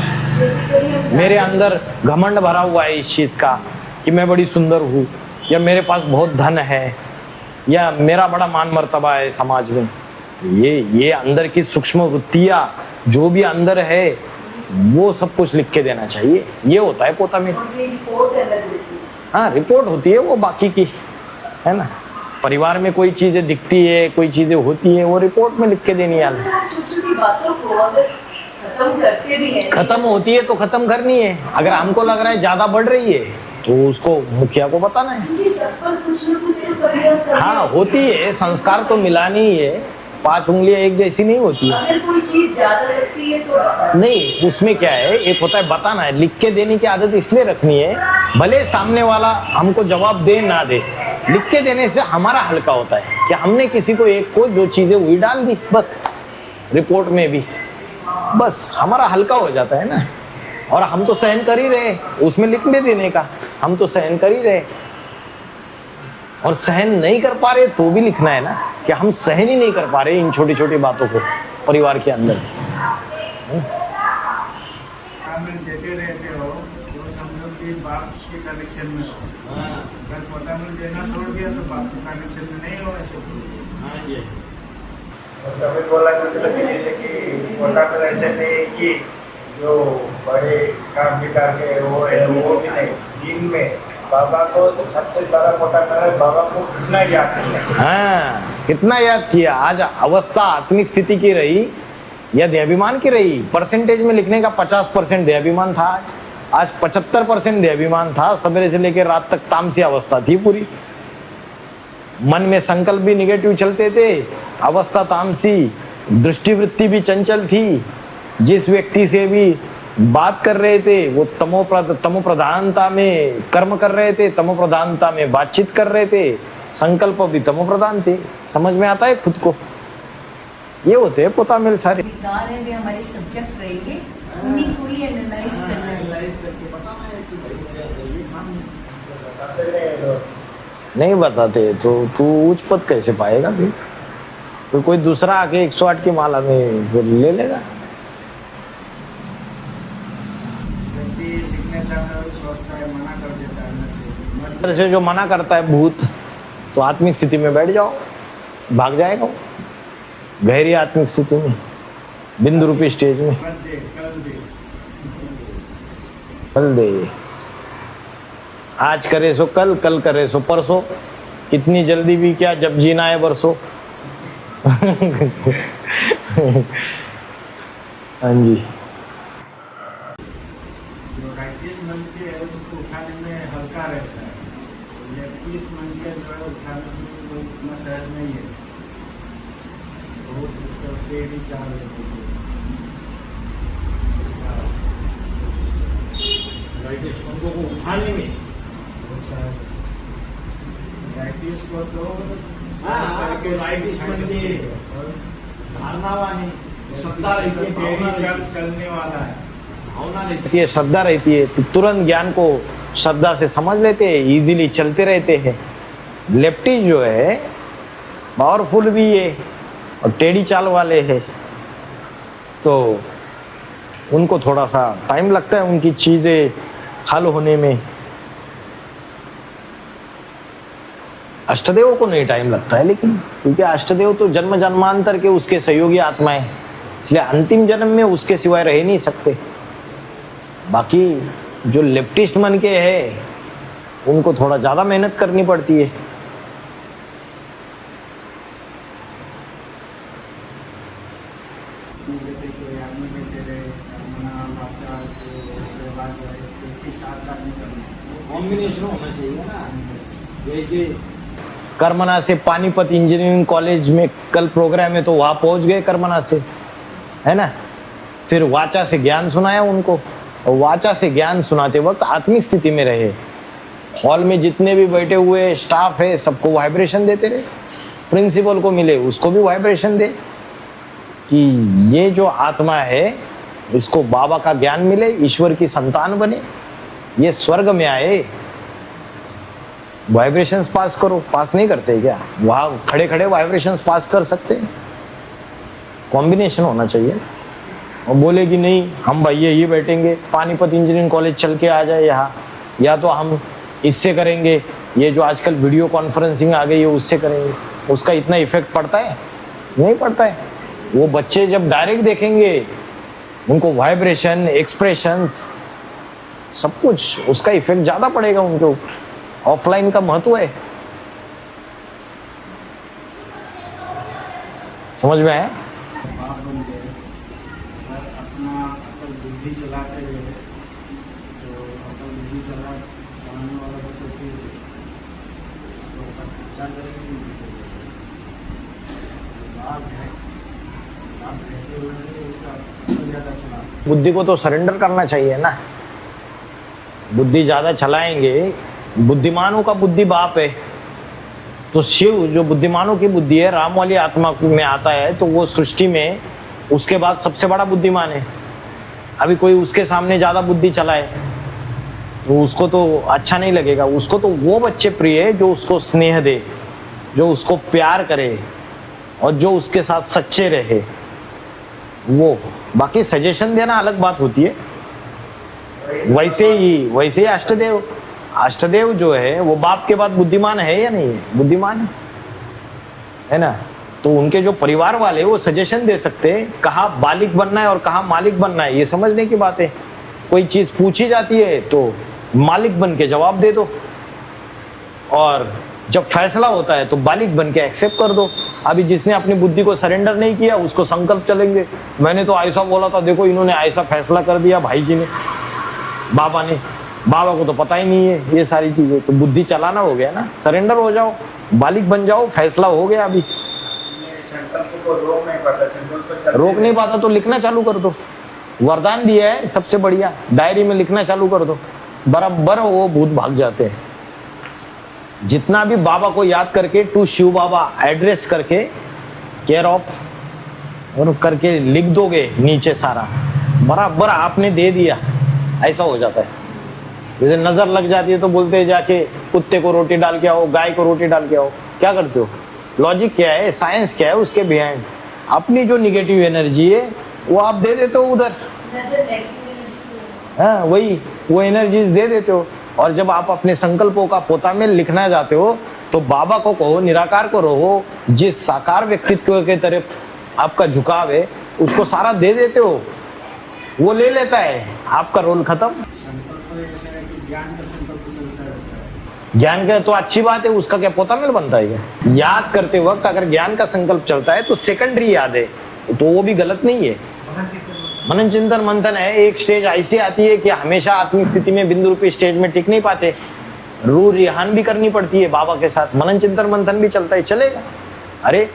मेरे अंदर घमंड भरा हुआ है इस चीज का कि मैं बड़ी सुंदर हूँ, या मेरे पास बहुत धन है, या मेरा बड़ा मान मर्तबा है समाज में। ये अंदर की सूक्ष्म वृत्तियां जो भी अंदर है वो सब कुछ लिख के देना चाहिए। ये होता है पोतामेल। हाँ, रिपोर्ट होती है वो बाकी की, है ना। परिवार में कोई चीजें दिखती है, कोई चीजें होती है, वो रिपोर्ट में लिख के देनी है। छोटी बातों को अगर खत्म करते भी हैं, खत्म होती है तो खत्म करनी है। अगर हमको लग रहा है ज्यादा बढ़ रही है तो उसको मुखिया को बताना है। क्योंकि सब पर कुछ न कुछ तो कमियां सब हाँ होती है, संस्कार तो मिलानी ही है, 5 उंगलियां एक जैसी नहीं होती है। अगर कोई चीज ज्यादा लगती है तो नहीं, उसमें क्या है, एक होता है बताना है, लिख के देने की आदत इसलिए रखनी है, भले सामने वाला हमको जवाब दे ना दे, लिख के देने से हमारा हल्का होता है कि हमने किसी को एक को जो चीजें हुई डाल दी, बस रिपोर्ट में भी, बस हमारा हल्का हो जाता है ना। और हम तो सहन कर ही रहे, उसमें लिख भी देने का, हम तो सहन कर ही रहे, और सहन नहीं कर पा रहे तो भी लिखना है ना कि हम सहन ही नहीं कर पा रहे इन छोटी छोटी बातों को परिवार के अंदर। देते रहते हो तो समझो कि बाप के कनेक्शन में हो, अगर पोता मिल देना छोड़ दिया तो बाप के कनेक्शन में नहीं हो ऐसे। कभी बोला जैसे कि पोता मिल ऐसे नहीं कि जो बड़े काम भी करके वो है, वो भी नहीं, दिन में बाबा को सबसे बड़ा पोता मिला, बाबा को कितना याद किया। हाँ, कितना याद किया। आज अवस्था आत्मिक स्थिति की रही या देहाभिमान की रही, परसेंटेज में लिखने का 50% देहाभिमान था, आज 75% देहाभिमान था। सवेरे से लेकर रात तक तामसी अवस्था थी पूरी, मन में संकल्प भी निगेटिव चलते थे, अवस्था तामसी, दृष्टिवृत्ति भी चंचल थी, जिस व्यक्ति से भी बात कर रहे थे वो तमो प्रधानता में कर्म कर रहे थे, तमो प्रधानता में बातचीत कर रहे थे, संकल्प भी तमो प्रधान थे। समझ में आता है खुद को, ये होते हैं पोता मेल सारे। विकार है वे हमारे सब्जेक्ट रहेंगे, उन्हीं को ही एनालाइज करना है। नहीं बताते तो तू उच्च पद कैसे पाएगा फिर? तो कोई दूसरा आके 108 की माला में फिर ले लेगा। अंदर से जो मना करता है भूत, तो आत्मिक स्थिति में बैठ जाओ, भाग जाएगा वो गहरी आत्मिक स्थिति में, बिंदु रूपी स्टेज में। कल दे, आज करे सो कल, कल करे सो परसों, इतनी जल्दी भी क्या, जब जीना है बरसों। हाँ जी, जो राइटिस मन के है उसको उठाने में हल्का रहता है, लेफ्टिस मन के जो है उठाने में तो उतना सहज नहीं है, बहुत उसका टेढ़ी चाल है। राइटिस मन को उठाने में बहुत सहज है, राइटिस को तो राइटिस मन के धारणा वाली सत्ता रहती है, टेढ़ी चलने वाला है, भावना रहती है, श्रद्धा रहती है, तो तुरंत ज्ञान को श्रद्धा से समझ लेते हैं, इजीली चलते रहते हैं। लेफ्टी जो है पावरफुल भी है और टेढ़ी चाल वाले हैं, तो उनको थोड़ा सा टाइम लगता है उनकी चीजें हल होने में। अष्टदेव को नहीं टाइम लगता है, लेकिन क्योंकि अष्टदेव तो जन्म जन्मांतर के उसके सहयोगी आत्माएं, इसलिए अंतिम जन्म में उसके सिवाय रह नहीं सकते। बाकी जो लेफ्टिस्ट मन के है उनको थोड़ा ज्यादा मेहनत करनी पड़ती है। कॉम्बिनेशन होना चाहिए ना, जैसे कर्मना से पानीपत इंजीनियरिंग कॉलेज में कल प्रोग्राम है तो वहां पहुंच गए कर्मना से, है ना। फिर वाचा से ज्ञान सुनाया उनको, और वाचा से ज्ञान सुनाते वक्त आत्मिक स्थिति में रहे। हॉल में जितने भी बैठे हुए स्टाफ है सबको वाइब्रेशन देते रहे, प्रिंसिपल को मिले उसको भी वाइब्रेशन दे कि ये जो आत्मा है इसको बाबा का ज्ञान मिले, ईश्वर की संतान बने, ये स्वर्ग में आए। वाइब्रेशंस पास करो। पास नहीं करते क्या? वहां खड़े खड़े वाइब्रेशंस पास कर सकते हैं। कॉम्बिनेशन होना चाहिए। और बोले कि नहीं हम भैया ये बैठेंगे, पानीपत इंजीनियरिंग कॉलेज चल के आ जाए यहाँ, या तो हम इससे करेंगे, ये जो आजकल वीडियो कॉन्फ्रेंसिंग आ गई है उससे करेंगे, उसका इतना इफेक्ट पड़ता है? नहीं पड़ता है। वो बच्चे जब डायरेक्ट देखेंगे उनको वाइब्रेशन, एक्सप्रेशंस, सब कुछ उसका इफेक्ट ज्यादा पड़ेगा उनके ऊपर। ऑफलाइन का महत्व है, समझ में आया? बुद्धि चलाते हुए तो अपन बुद्धि चलाने वाला तो फिर उसको अपन अच्छा करेंगे नहीं चलेगा। लाभ है, लाभ रहते हुए उसका ज़्यादा चला। बुद्धि को तो सरेंडर करना चाहिए ना। बुद्धि ज्यादा चलाएंगे, बुद्धिमानों का बुद्धि बाप है, तो शिव जो बुद्धिमानों की बुद्धि है, राम वाली आत्मा में आता है, तो वो सृष्टि में उसके बाद सबसे बड़ा बुद्धिमान है। अभी कोई उसके सामने ज्यादा बुद्धि चलाए तो उसको तो अच्छा नहीं लगेगा। उसको तो वो बच्चे प्रिय है जो उसको स्नेह दे, जो उसको प्यार करे और जो उसके साथ सच्चे रहे। वो बाकी सजेशन देना अलग बात होती है। वैसे ही अष्टदेव जो है वो बाप के बाद बुद्धिमान है या नहीं है? बुद्धिमान है ना। तो उनके जो परिवार वाले वो सजेशन दे सकते हैं कहाँ बालिक बनना है और कहाँ मालिक बनना है, ये समझने की बात है। कोई चीज पूछी जाती है तो मालिक बन के जवाब दे दो, और जब फैसला होता है तो बालिक बन के एक्सेप्ट कर दो। अभी जिसने अपनी बुद्धि को सरेंडर नहीं किया उसको संकल्प चलेंगे, मैंने तो ऐसा बोला था, देखो इन्होंने ऐसा फैसला कर दिया भाई जी ने, बाबा ने। बाबा को तो पता ही नहीं है ये सारी चीजें। तो बुद्धि चलाना हो गया ना, सरेंडर हो जाओ, बालिक बन जाओ, फैसला हो गया। अभी संकल्प को रोक नहीं पाता, रोक नहीं पाता तो लिखना चालू कर दो। वरदान दिया है सबसे बढ़िया, डायरी में लिखना चालू कर दो, बराबर वो भूत भाग जाते हैं। जितना भी बाबा को याद करके टू शिव बाबा एड्रेस करके केयर ऑफ और करके लिख दोगे नीचे सारा, बराबर आपने दे दिया, ऐसा हो जाता है। जैसे नजर लग जाती है तो बोलते हैं जाके कुत्ते को रोटी डाल के आओ, गाय को रोटी डाल के आओ। क्या करते हो? लॉजिक क्या है, साइंस क्या है उसके बिहाइंड? अपनी जो निगेटिव एनर्जी है वो आप दे देते हो उधर, हाँ वही वो एनर्जीज दे देते हो। और जब आप अपने संकल्पों का पोता में लिखना जाते हो तो बाबा को कहो, निराकार को रहो, जिस साकार व्यक्तित्व के तरफ आपका झुकाव है उसको सारा दे देते हो, वो ले लेता है, आपका रोल खत्म। ज्ञान का संकल्प चलता रहता है। ज्ञान का तो अच्छी बात है, उसका क्या पोता मिल बनता है क्या? याद करते वक्त अगर ज्ञान का संकल्प चलता है तो सेकेंडरी याद है, तो वो भी गलत नहीं है। मनन चिंतन मंथन है, एक स्टेज ऐसी आती है कि हमेशा आत्मिक स्थिति में बिंदु रूपी स्टेज में टिक नहीं पाते, रूह रिहान भी करनी पड़ती है बाबा के साथ। मनन चिंतन मंथन भी चलता है, चलेगा। अरे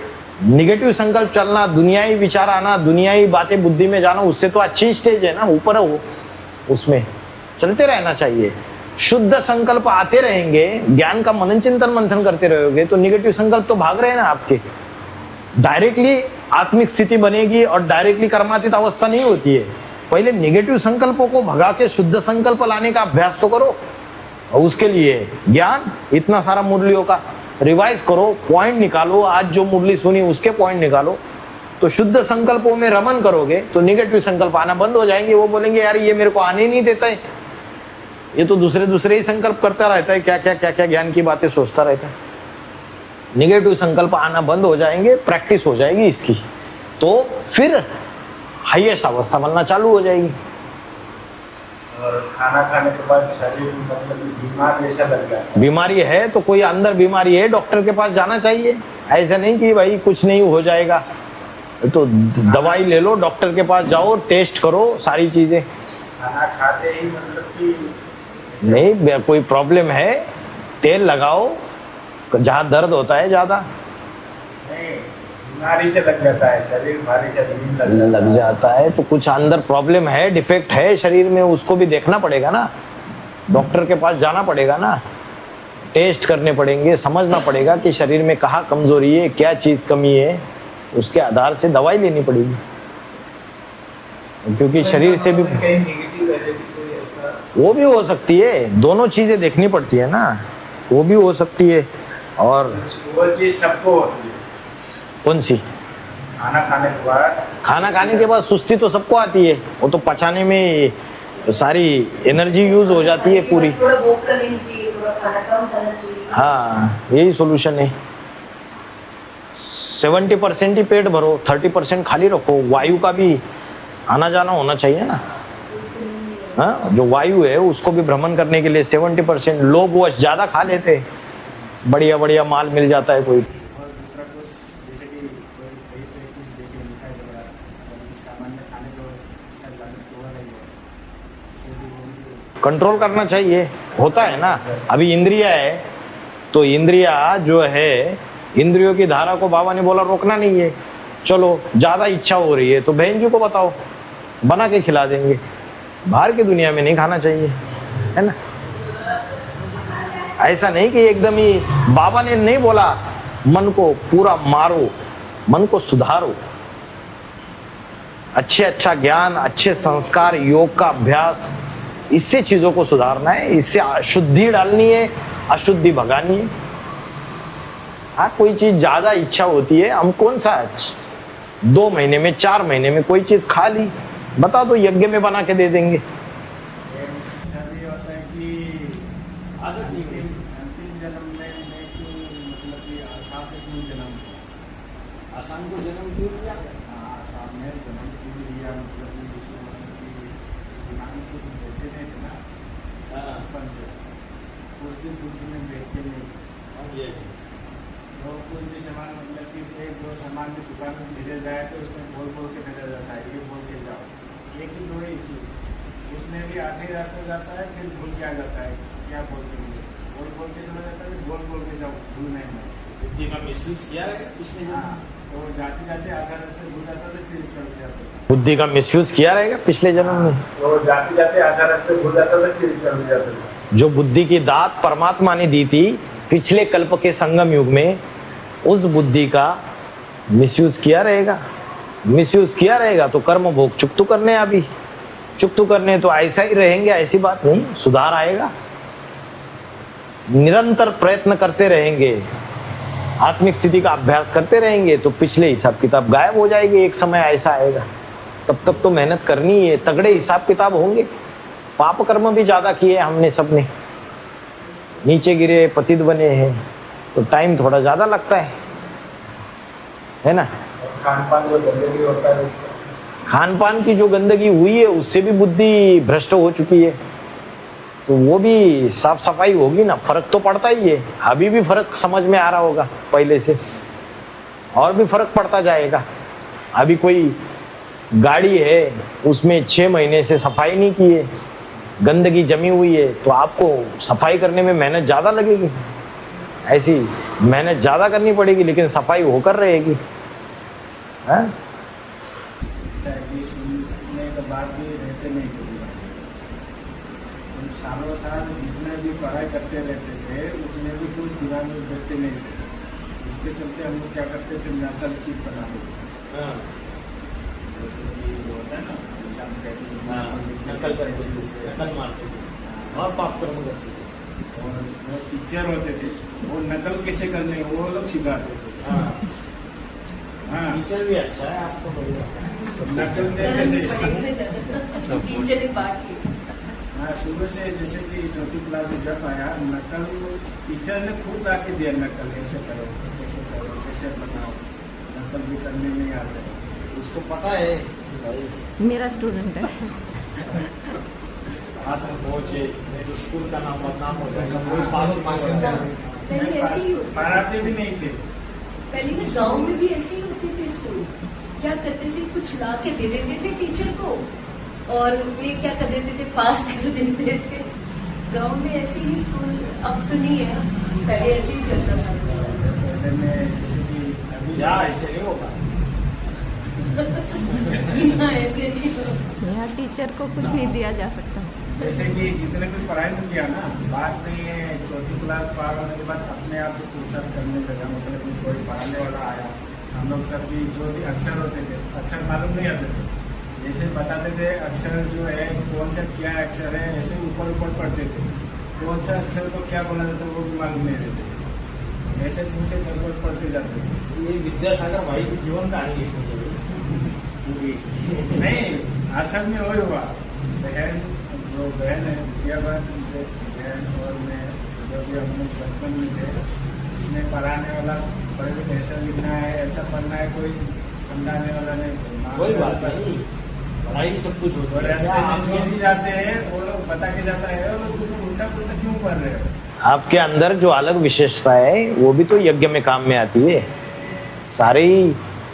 निगेटिव संकल्प चलना, दुनियाई विचार आना, दुनियाई बातें बुद्धि में जाना, उससे तो अच्छी स्टेज है ना, ऊपर हो, उसमें चलते रहना चाहिए। शुद्ध संकल्प आते रहेंगे, ज्ञान का मनन चिंतन मंथन करते रहोगे तो निगेटिव संकल्प तो भाग रहे ना आपके। डायरेक्टली आत्मिक स्थिति बनेगी और डायरेक्टली कर्मातीत अवस्था नहीं होती है। पहले निगेटिव संकल्पों को भगा के शुद्ध संकल्प लाने का अभ्यास तो करो, और उसके लिए ज्ञान इतना सारा मुरलियों का रिवाइज करो, पॉइंट निकालो, आज जो मुरली सुनी उसके पॉइंट निकालो, तो शुद्ध संकल्पों में रमन करोगे तो निगेटिव संकल्प आना बंद हो जाएंगे। वो बोलेंगे यार ये मेरे को आने नहीं देता है, ये तो दूसरे ही संकल्प करता रहता है, क्या ज्ञान की बातें सोचता रहता है। निगेटिव संकल्प आना बंद हो जाएंगे, प्रैक्टिस हो जाएगी इसकी, तो फिर हाईएस्ट अवस्था बनना चालू हो जाएगी। और खाना खाने के बाद शरीर मतलब बीमार जैसा लग जाता है। बीमारी है तो कोई अंदर बीमारी है, डॉक्टर के पास जाना चाहिए। ऐसा नहीं कि भाई कुछ नहीं हो जाएगा, तो दवाई ले लो, डॉक्टर के पास जाओ, टेस्ट करो सारी चीजें। खाना खाते ही मतलब कि नहीं कोई प्रॉब्लम है, तेल लगाओ जहाँ दर्द होता है ज्यादा। नहीं, बीमारी से लग जाता है शरीर, भारी से लग जाता है तो कुछ अंदर प्रॉब्लम है, डिफेक्ट है शरीर में, उसको भी देखना पड़ेगा ना, डॉक्टर के पास जाना पड़ेगा ना, टेस्ट करने पड़ेंगे, समझना पड़ेगा कि शरीर में कहाँ कमजोरी है, क्या चीज कमी है, उसके आधार से दवाई लेनी पड़ेगी। क्योंकि शरीर से भी वो भी हो सकती है, दोनों चीजें देखनी पड़ती है ना, वो भी हो सकती है। और वो चीज सबको होती है। कौन सी? खाना खाने के बाद? खाना खाने के बाद सुस्ती तो सबको आती है, वो तो पचाने में सारी एनर्जी यूज हो जाती है पूरी। थोड़ा वॉक कर लेनी चाहिए, थोड़ा खाना कम खाना चाहिए। हाँ यही सोल्यूशन है। 70% ही पेट भरो, 30% खाली रखो। वायु का भी आना जाना होना चाहिए ना, हाँ जो वायु है उसको भी भ्रमण करने के लिए 70%। लोग वो ज्यादा खा लेते, बढ़िया बढ़िया माल मिल जाता है कोई। दूसरा कुछ जैसे कि सामान्य खाने को कंट्रोल करना चाहिए, होता है ना। अभी इंद्रिया है तो इंद्रिया जो है, इंद्रियों की धारा को बाबा ने बोला रोकना नहीं है। चलो ज्यादा इच्छा हो रही है तो बहन जी को बताओ, बना के खिला देंगे। बाहर की दुनिया में नहीं खाना चाहिए, है ना। ऐसा नहीं कि एकदम ही, बाबा ने नहीं बोला मन को पूरा मारो, मन को सुधारो। अच्छा ज्ञान, अच्छे संस्कार, योग का अभ्यास, इससे चीजों को सुधारना है, इससे अशुद्धि डालनी है, अशुद्धि भगानी है। हाँ, कोई चीज ज्यादा इच्छा होती है, हम कौन सा 2 महीने में 4 महीने में कोई चीज खा ली, बता दो, यज्ञ में बना के दे देंगे। ऐसा भी होता है कि आदत नहीं गई, अंतिम जन्म में मतलब कि आसाम में क्यों जन्म हुआ, आसाम को जन्म क्यों दिया? आसाम में जन्म क्यों लिया, मतलब कि जिसमें दिमाग में कुछ देते नहीं थे ना बचपन से, उस दिन बुद्धि में बैठते नहीं। तो कोई भी सामान, मतलब कि 1-2 सामान की दुकान में भेजा जाए तो उसमें बोल के भेजा जाता है, ये बोल के जाओ, एक ही 2 ही चीज़, उसमें भी आधे रास्ते जाता है, फिर भूल के आ जाता है क्या बोल के चला जाता है, बोल के जाओ, भूल नहीं है। बुद्धि का मिसयूज किया रहेगा पिछले जन्म, तो जाते जाते आधा रास्ते भूल जाता है, फिर चल जाता है। बुद्धि का मिसयूज किया रहेगा पिछले जन्म में, तो जाते जाते आधा रास्ते भूल जाता था, फिर चल जाता है। जो बुद्धि की दात परमात्मा ने दी थी पिछले कल्प के संगम युग में, उस बुद्धि का मिसयूज किया रहेगा। मिसयूज किया रहेगा तो कर्म भोग चुकतू करने, अभी चुकतू करने तो ऐसा ही रहेंगे, ऐसी बात नहीं, सुधार आएगा। निरंतर प्रयत्न करते रहेंगे, आत्मिक स्थिति का अभ्यास करते रहेंगे तो पिछले हिसाब किताब गायब हो जाएगी। एक समय ऐसा आएगा, तब तक तो मेहनत करनी है, तगड़े हिसाब किताब होंगे। पाप कर्म भी ज्यादा किए हमने, सबने नीचे गिरे, पतित बने हैं, तो टाइम थोड़ा ज्यादा लगता है ना। खान पान जो गंदगी होता है, खान पान की जो गंदगी हुई है उससे भी बुद्धि भ्रष्ट हो चुकी है, तो वो भी साफ सफाई होगी ना, फर्क तो पड़ता ही है। अभी भी फर्क समझ में आ रहा होगा पहले से, और भी फर्क पड़ता जाएगा। अभी कोई गाड़ी है उसमें 6 महीने से सफाई नहीं की है, गंदगी जमी हुई है, तो आपको सफाई करने में मेहनत ज्यादा लगेगी। ऐसी मेहनत ज्यादा करनी पड़ेगी, लेकिन सफाई होकर रहेगी। सुनने के बाद भी रहते नहीं थे, सालों साल जितने भी पढ़ाई करते रहते थे उसमें भी कुछ दिमाग में बैठते नहीं थे। इसके चलते हम लोग क्या करते थे, नकल चीज बना देते, जैसे कि होता है ना, नकल मारते थे और पाप कर्म करते थे। और जो टीचर होते थे वो नकल कैसे करने हैं वो लोग सिखाते थे। हाँ, टीचर भी अच्छा है, आपको बढ़िया नकल देते थे। टीचर ने बात की। हाँ, शुरू से जैसे कि 4th क्लास में जब आया, नकल टीचर ने खुद आके दिया, नकल ऐसे करो, कैसे करो, कैसे बनाओ। नकल भी करने नहीं आते, उसको पता है मेरा स्टूडेंट है। पहुंचे नहीं तो स्कूल का नाम बदनाम हो जाएगा, कोई पास पहले ऐसे ही होते, पढ़ाते भी नहीं थे। पहले ना गाँव में भी ऐसे ही होते थे स्कूल। क्या करते थे, कुछ ला के दे देते थे टीचर को, और वे क्या कर देते थे, पास कर देते थे। गांव में ऐसे ही स्कूल, अब तो नहीं है, पहले ऐसे ही चलता था। पहले में जैसे कि अभी ऐसे नहीं होगा, यहाँ ऐसे नहीं होगा, यहाँ टीचर को कुछ नहीं दिया जा सकता। जैसे कि जितने भी पढ़ाई में किया ना, बाद में 4th क्लास पार होने के बाद अपने आप से फुर्सत करने लगा। मतलब कि कोई पढ़ाने वाला आया, हम लोग तब भी जो भी अक्षर होते थे, अक्षर मालूम नहीं आते थे, जैसे बताते थे अक्षर जो है कौन सा क्या अक्षर है, ऐसे ऊपर पढ़ते थे। कौन सा अक्षर को क्या बोला जाता है वो भी मालूम नहीं रहते, ऐसे मुँह से गड़बड़ पढ़ते जाते थे। ये विद्यासागर भाई की जीवन कहानी लिखनी चाहिए। नहीं, असल में वही हुआ, बहन जो बहन है विद्यावान बहन और मैं, जो भी हम लोग बचपन में थे, उसने पढ़ाने वाला पढ़े ऐसा लिखना है, ऐसा पढ़ना है, कोई समझाने वाला नहीं। कोई बात नहीं, पढ़ाई सब कुछ होता है। रास्ते में जो भी जाते हैं वो लोग बता के जाता है, वो लोग उल्टा पुल्टा क्यों पढ़ रहे हो। आपके अंदर जो अलग विशेषता है वो भी तो यज्ञ में काम में आती है। सारी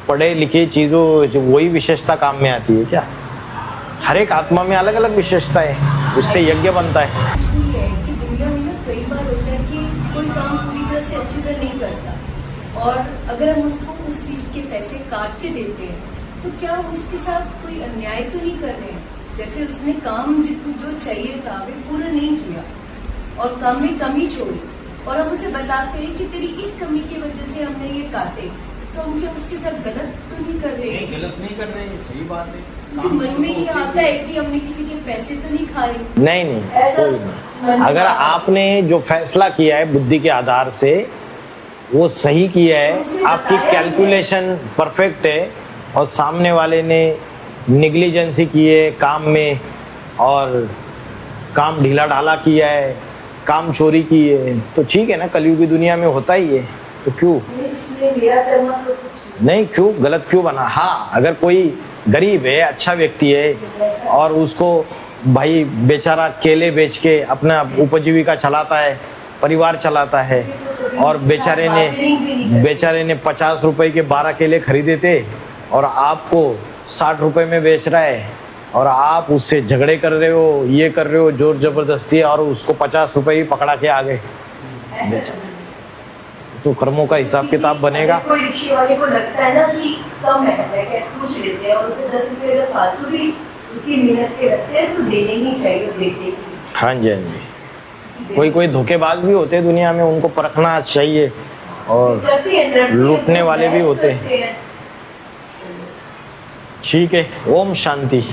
पढ़े लिखे चीजों वही विशेषता काम में आती है क्या? हर एक आत्मा में अलग अलग विशेषता है, उससे यज्ञ बनता है। ये है कि दुनिया में ना कई बार होता है कि कोई काम पूरी तरह से अच्छी तरह नहीं करता और अगर हम उसको उस चीज के पैसे काट के देते हैं तो क्या हम उसके साथ कोई अन्याय तो नहीं कर रहे हैं? जैसे उसने काम जो चाहिए था वे पूरा नहीं किया और काम में कमी छोड़ी और हम उसे बताते हैं कि तेरी इस कमी की वजह से हमने ये काटे, तो हम क्या उसके साथ गलत तो नहीं कर रहे? नहीं, गलत नहीं कर रहे हैं, सही बात है। क्योंकि मन में ये आता है कि हमने किसी के पैसे तो नहीं खाए। नहीं ऐसा नहीं, अगर आपने जो फैसला किया है बुद्धि के आधार से वो सही किया है, आपकी कैलकुलेशन परफेक्ट है और सामने वाले ने निग्लिजेंसी की है काम में और काम ढीला ढाला किया है, काम चोरी की है, तो ठीक है ना, कलयुग की दुनिया में होता ही है, तो क्यों इसमें मेरा कर्म तो कुछ नहीं, क्यों गलत क्यों बना। हाँ, अगर कोई गरीब है, अच्छा व्यक्ति है और उसको भाई बेचारा केले बेच के अपना उपजीविका चलाता है, परिवार चलाता है और बेचारे ने 50 रुपए के 12 केले खरीदे थे और आपको 60 रुपए में बेच रहा है और आप उससे झगड़े कर रहे हो, ये कर रहे हो, जोर जबरदस्ती, और उसको 50 रुपए ही पकड़ा के आ गए, तो कर्मों का हिसाब किताब बनेगा। कोई रिक्शे वाले को लगता है ना कि कम है, पूछ लेते हैं और उसे 10 रुपए अगर फालतू भी उसकी मेहनत के रखते हैं तो देने ही चाहिए, देते। हाँ जी, हाँ जी। कोई धोखेबाज भी होते हैं दुनिया में, उनको परखना चाहिए और लूटने वाले भी होते हैं। ठीक है, ओम शांति।